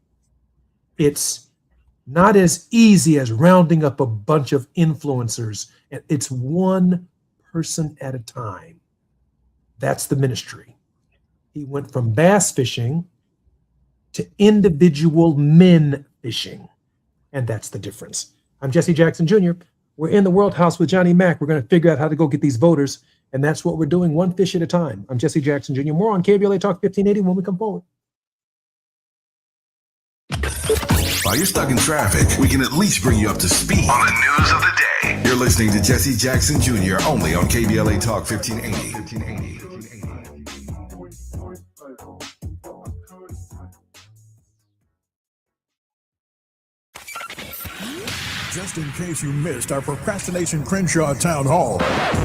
It's not as easy as rounding up a bunch of influencers. And it's 1 person at a time. That's the ministry. He went from bass fishing to individual men fishing. And that's the difference. I'm Jesse Jackson Jr. We're in the World House with Johnny Mack. We're going to figure out how to go get these voters. And that's what we're doing, 1 fish at a time. I'm Jesse Jackson Jr. More on KBLA Talk 1580 when we come forward. While you're stuck in traffic, we can at least bring you up to speed on the news of the day. You're listening to Jesse Jackson Jr. only on KBLA Talk 1580. Just in case you missed our Procrastination Crenshaw Town Hall.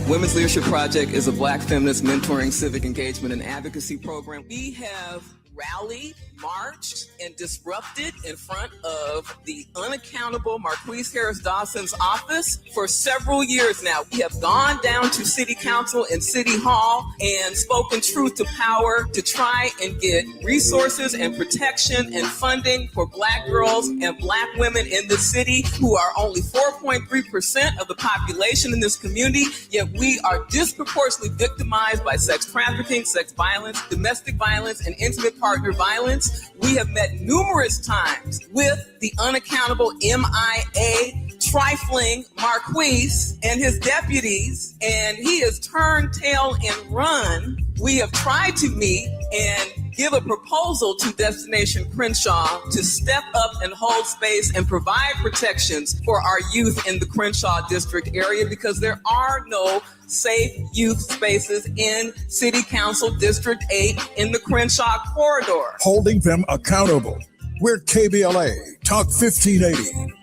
Women's Leadership Project is a Black feminist mentoring, civic engagement, and advocacy program. We have rallied, marched, and disrupted in front of the unaccountable Marquise Harris Dawson's office for several years now. We have gone down to City Council and City Hall and spoken truth to power to try and get resources and protection and funding for Black girls and Black women in the city who are only 4.3% of the population in this community, yet we are disproportionately victimized by sex trafficking, sex violence, domestic violence, and intimate partner violence. We have met numerous times with the unaccountable MIA trifling Marquise and his deputies, and he has turned tail and run. We have tried to meet and give a proposal to Destination Crenshaw to step up and hold space and provide protections for our youth in the Crenshaw district area, because there are no safe youth spaces in City Council District 8 in the Crenshaw corridor. Holding them accountable. We're KBLA Talk 1580.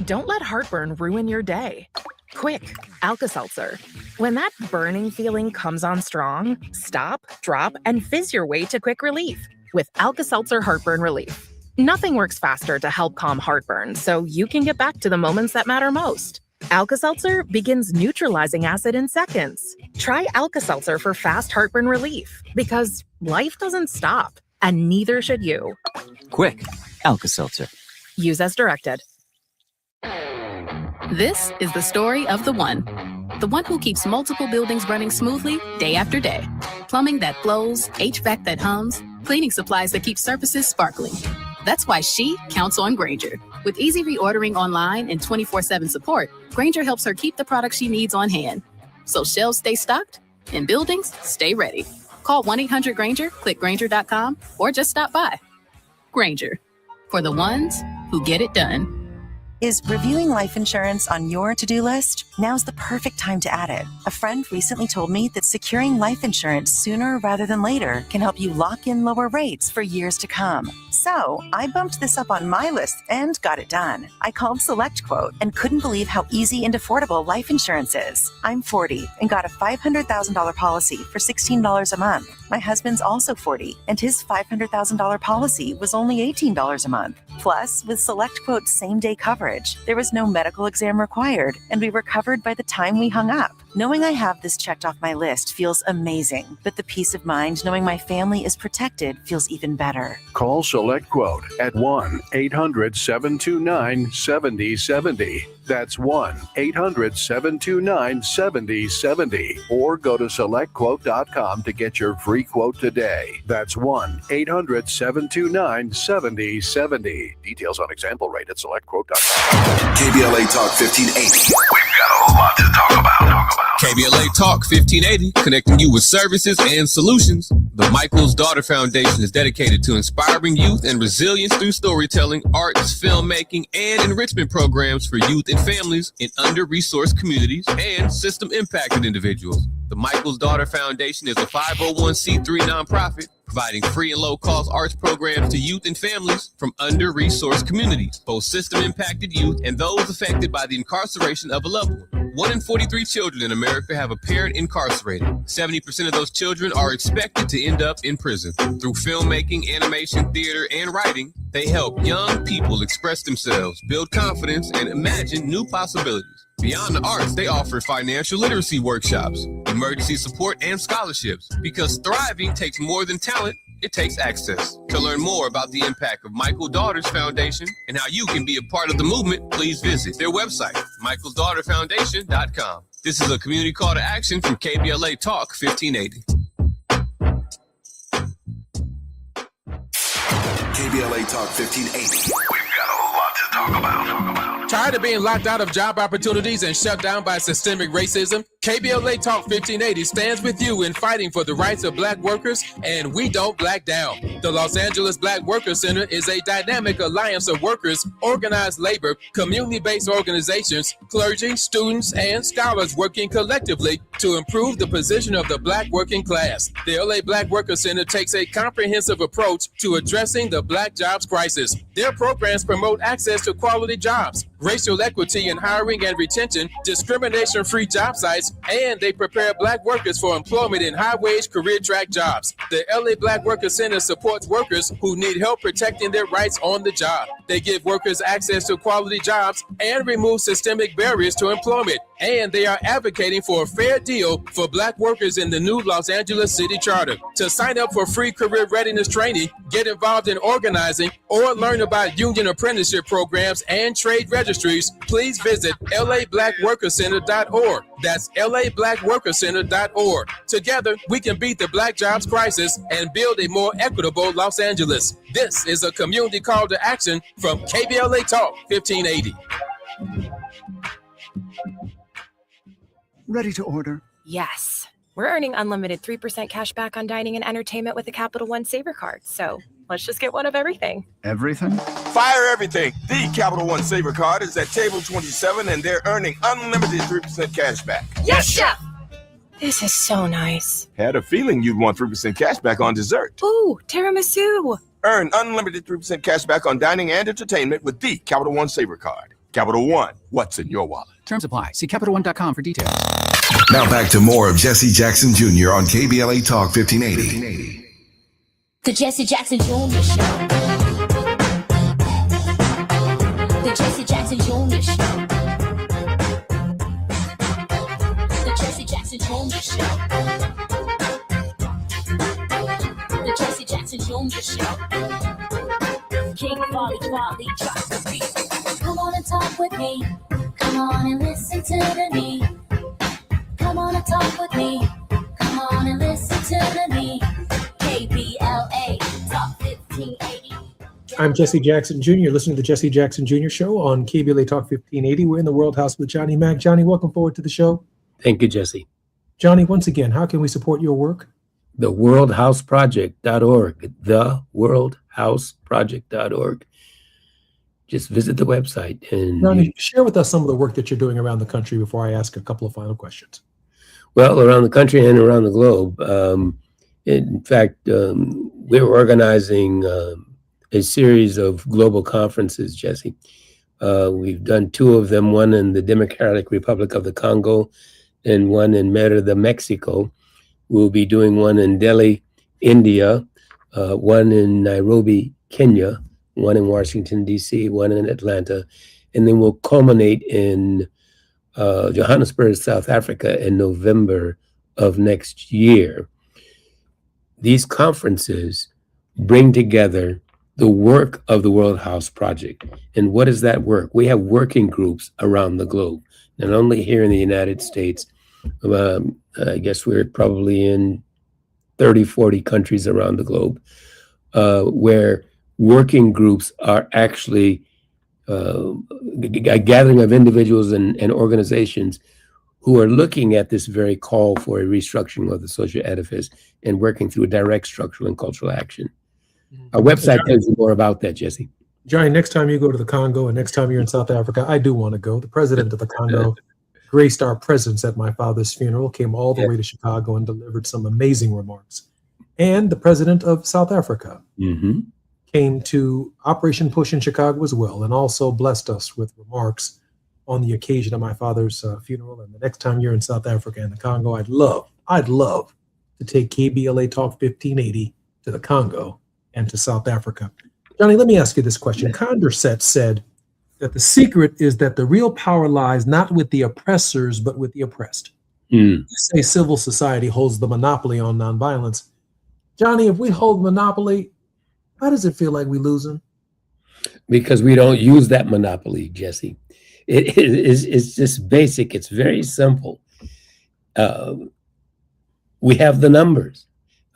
Don't let heartburn ruin your day. Quick, Alka-Seltzer. When that burning feeling comes on strong, stop, drop, and fizz your way to quick relief with Alka-Seltzer Heartburn Relief. Nothing works faster to help calm heartburn, so you can get back to the moments that matter most. Alka-Seltzer begins neutralizing acid in seconds. Try Alka-Seltzer for fast heartburn relief, because life doesn't stop, and neither should you. Quick, Alka-Seltzer. Use as directed. This is the story of the one who keeps multiple buildings running smoothly day after day. Plumbing that flows, HVAC that hums, cleaning supplies that keep surfaces sparkling. That's why she counts on Grainger. With easy reordering online and 24/7 support, Grainger helps her keep the products she needs on hand. So shelves stay stocked and buildings stay ready. Call 1-800-GRAINGER, click Grainger.com, or just stop by. Grainger, for the ones who get it done. Is reviewing life insurance on your to-do list? Now's the perfect time to add it. A friend recently told me that securing life insurance sooner rather than later can help you lock in lower rates for years to come. So I bumped this up on my list and got it done. I called SelectQuote and couldn't believe how easy and affordable life insurance is. I'm 40 and got a $500,000 policy for $16 a month. My husband's also 40 and his $500,000 policy was only $18 a month. Plus, with SelectQuote's same-day coverage, there was no medical exam required, and we were covered by the time we hung up. Knowing I have this checked off my list feels amazing, but the peace of mind knowing my family is protected feels even better. Call SelectQuote at 1-800-729-7070. That's 1-800-729-7070. Or go to SelectQuote.com to get your free quote today. That's 1-800-729-7070. Details on example rate at SelectQuote.com. KBLA Talk 1580. We've got a lot to talk about. KBLA Talk 1580, connecting you with services and solutions. The Michael's Daughter Foundation is dedicated to inspiring youth and resilience through storytelling, arts, filmmaking, and enrichment programs for youth and families in under-resourced communities and system-impacted individuals. The Michael's Daughter Foundation is a 501c3 nonprofit providing free and low-cost arts programs to youth and families from under-resourced communities, both system-impacted youth and those affected by the incarceration of a loved one. 1 in 43 children in America have a parent incarcerated. 70% of those children are expected to end up in prison. Through filmmaking, animation, theater, and writing, they help young people express themselves, build confidence, and imagine new possibilities. Beyond the arts, they offer financial literacy workshops, emergency support, and scholarships. Because thriving takes more than talent, it takes access. To learn more about the impact of Michael Daughters Foundation and how you can be a part of the movement, please visit their website, michaelsdaughterfoundation.com. This is a community call to action from KBLA Talk 1580. KBLA Talk 1580. We've got a lot to talk about. Tired of being locked out of job opportunities and shut down by systemic racism? KBLA Talk 1580 stands with you in fighting for the rights of black workers, and we don't black down. The Los Angeles Black Workers Center is a dynamic alliance of workers, organized labor, community-based organizations, clergy, students, and scholars working collectively to improve the position of the black working class. The LA Black Workers Center takes a comprehensive approach to addressing the black jobs crisis. Their programs promote access to quality jobs, racial equity in hiring and retention, discrimination-free job sites, and they prepare black workers for employment in high-wage career track jobs. The LA Black Workers Center supports workers who need help protecting their rights on the job. They give workers access to quality jobs and remove systemic barriers to employment. And they are advocating for a fair deal for black workers in the new Los Angeles City Charter. To sign up for free career readiness training, get involved in organizing, or learn about union apprenticeship programs and trade registries, please visit lablackworkercenter.org. That's lablackworkercenter.org. Together, we can beat the black jobs crisis and build a more equitable Los Angeles. This is a community call to action from KBLA Talk 1580. Ready to order? Yes. We're earning unlimited 3% cash back on dining and entertainment with a Capital One Saver card. So let's just get one of everything. Everything? Fire everything. The Capital One Saver card is at table 27 and they're earning unlimited 3% cash back. Yes, Chef! This is so nice. Had a feeling you'd want 3% cash back on dessert. Ooh, tiramisu. Earn unlimited 3% cash back on dining and entertainment with the Capital One Saver card. Capital One, what's in your wallet? Terms apply. See CapitalOne.com for details. Now back to more of Jesse Jackson Jr. on KBLA Talk 1580. The Jesse Jackson Jr. Show. The Jesse Jackson Jr. Show. The Jesse Jackson Jr. Show. The Jesse Jackson Jr. Show. King Volley, drop the beat. Come on and talk with me. Come on and listen to the need. Come on and talk with me. Come on and listen to the need. KBLA Talk 1580. I'm Jesse Jackson Jr., listening to the Jesse Jackson Jr. Show on KBLA Talk 1580. We're in the World House with Johnny Mac. Johnny, welcome forward to the show. Thank you, Jesse. Johnny, once again, how can we support your work? TheWorldHouseProject.org. TheWorldHouseProject.org. Just visit the website. And Johnny, share with us some of the work that you're doing around the country before I ask a couple of final questions. Well, around the country and around the globe. In fact, we're organizing a series of global conferences, Jesse. We've done 2 of them, one in the Democratic Republic of the Congo and one in Merida, Mexico. We'll be doing one in Delhi, India, one in Nairobi, Kenya, one in Washington, D.C., one in Atlanta, and then we'll culminate in Johannesburg, South Africa in November of next year. These conferences bring together the work of the World House Project. And what is that work? We have working groups around the globe, not only here in the United States. I guess we're probably in 30, 40 countries around the globe, where working groups are actually a gathering of individuals and organizations who are looking at this very call for a restructuring of the social edifice and working through direct structural and cultural action. Our website tells you more about that, Jesse. Johnny, next time you go to the Congo and next time you're in South Africa, I do want to go. The president of the Congo graced our presence at my father's funeral, came all the way to Chicago and delivered some amazing remarks. And the president of South Africa came to Operation Push in Chicago as well, and also blessed us with remarks on the occasion of my father's funeral. And the next time you're in South Africa and the Congo, I'd love to take KBLA Talk 1580 to the Congo and to South Africa. Johnny, let me ask you this question. Condorcet said that the secret is that the real power lies not with the oppressors, but with the oppressed. You say civil society holds the monopoly on nonviolence. Johnny, if we hold monopoly, how does it feel like we're losing? Because we don't use that monopoly, Jesse. It's just basic. It's very simple. We have the numbers.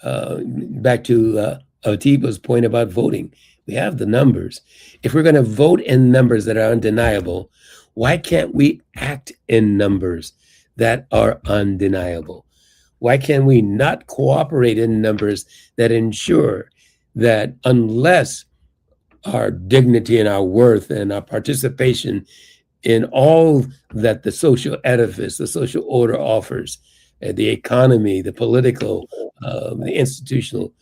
Back to Atiba's point about voting. We have the numbers. If we're going to vote in numbers that are undeniable, why can't we act in numbers that are undeniable? Why can we not cooperate in numbers that ensure that unless our dignity and our worth and our participation in all that the social edifice, the social order offers, the economy, the political, the institutional,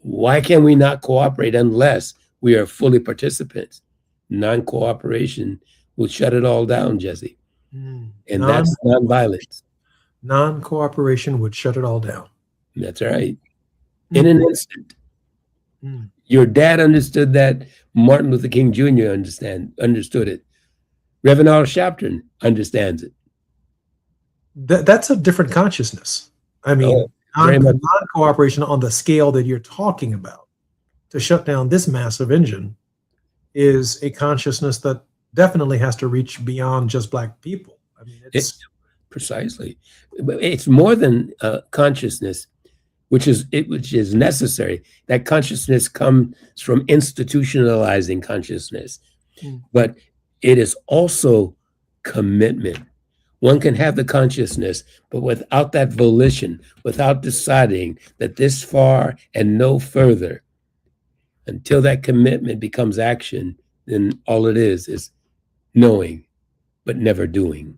why can we not cooperate unless we are fully participants? Non-cooperation will shut it all down, Jesse. And that's nonviolence. Non-cooperation would shut it all down. That's right. In an instant. Your dad understood that. Martin Luther King Jr. understood it. Reverend Al Sharpton understands it. That's a different consciousness. I mean, non-cooperation on the scale that you're talking about to shut down this massive engine is a consciousness that definitely has to reach beyond just Black people. I mean, it's precisely. It's more than consciousness, which is necessary. That consciousness comes from institutionalizing consciousness, but it is also commitment. One can have the consciousness, but without that volition, without deciding that this far and no further, until that commitment becomes action, then all it is knowing, but never doing.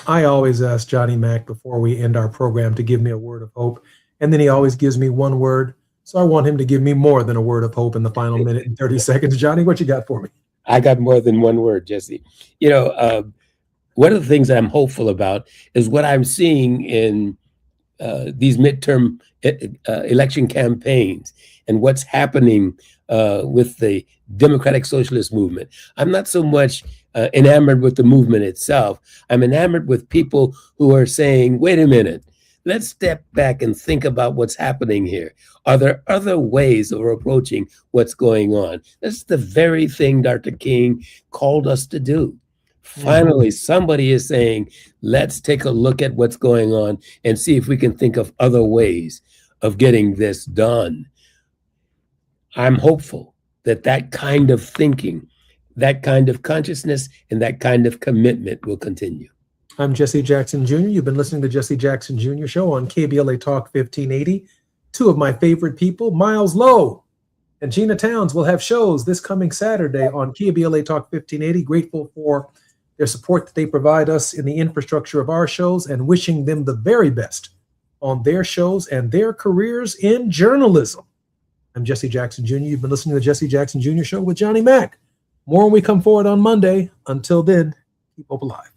I always ask Johnny Mac before we end our program to give me a word of hope, and then he always gives me one word. So I want him to give me more than a word of hope in the final minute and 30 seconds. Johnny, what you got for me? I got more than one word, Jesse. You know, one of the things that I'm hopeful about is what I'm seeing in these midterm election campaigns and what's happening with the Democratic Socialist movement. I'm not so much enamored with the movement itself. I'm enamored with people who are saying, wait a minute, Let's step back and think about what's happening here. Are there other ways of approaching what's going on? That's the very thing Dr. King called us to do. Finally, somebody is saying, let's take a look at what's going on and see if we can think of other ways of getting this done. I'm hopeful that that kind of thinking, that kind of consciousness, and that kind of commitment will continue. I'm Jesse Jackson Jr. You've been listening to Jesse Jackson Jr. Show on KBLA Talk 1580. Two of my favorite people, Miles Lowe and Gina Towns, will have shows this coming Saturday on KBLA Talk 1580. Grateful for their support that they provide us in the infrastructure of our shows and wishing them the very best on their shows and their careers in journalism. I'm Jesse Jackson Jr. You've been listening to the Jesse Jackson Jr. Show with Johnny Mack. More when we come forward on Monday. Until then, keep hope alive.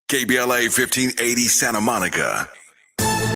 KBLA 1580 Santa Monica.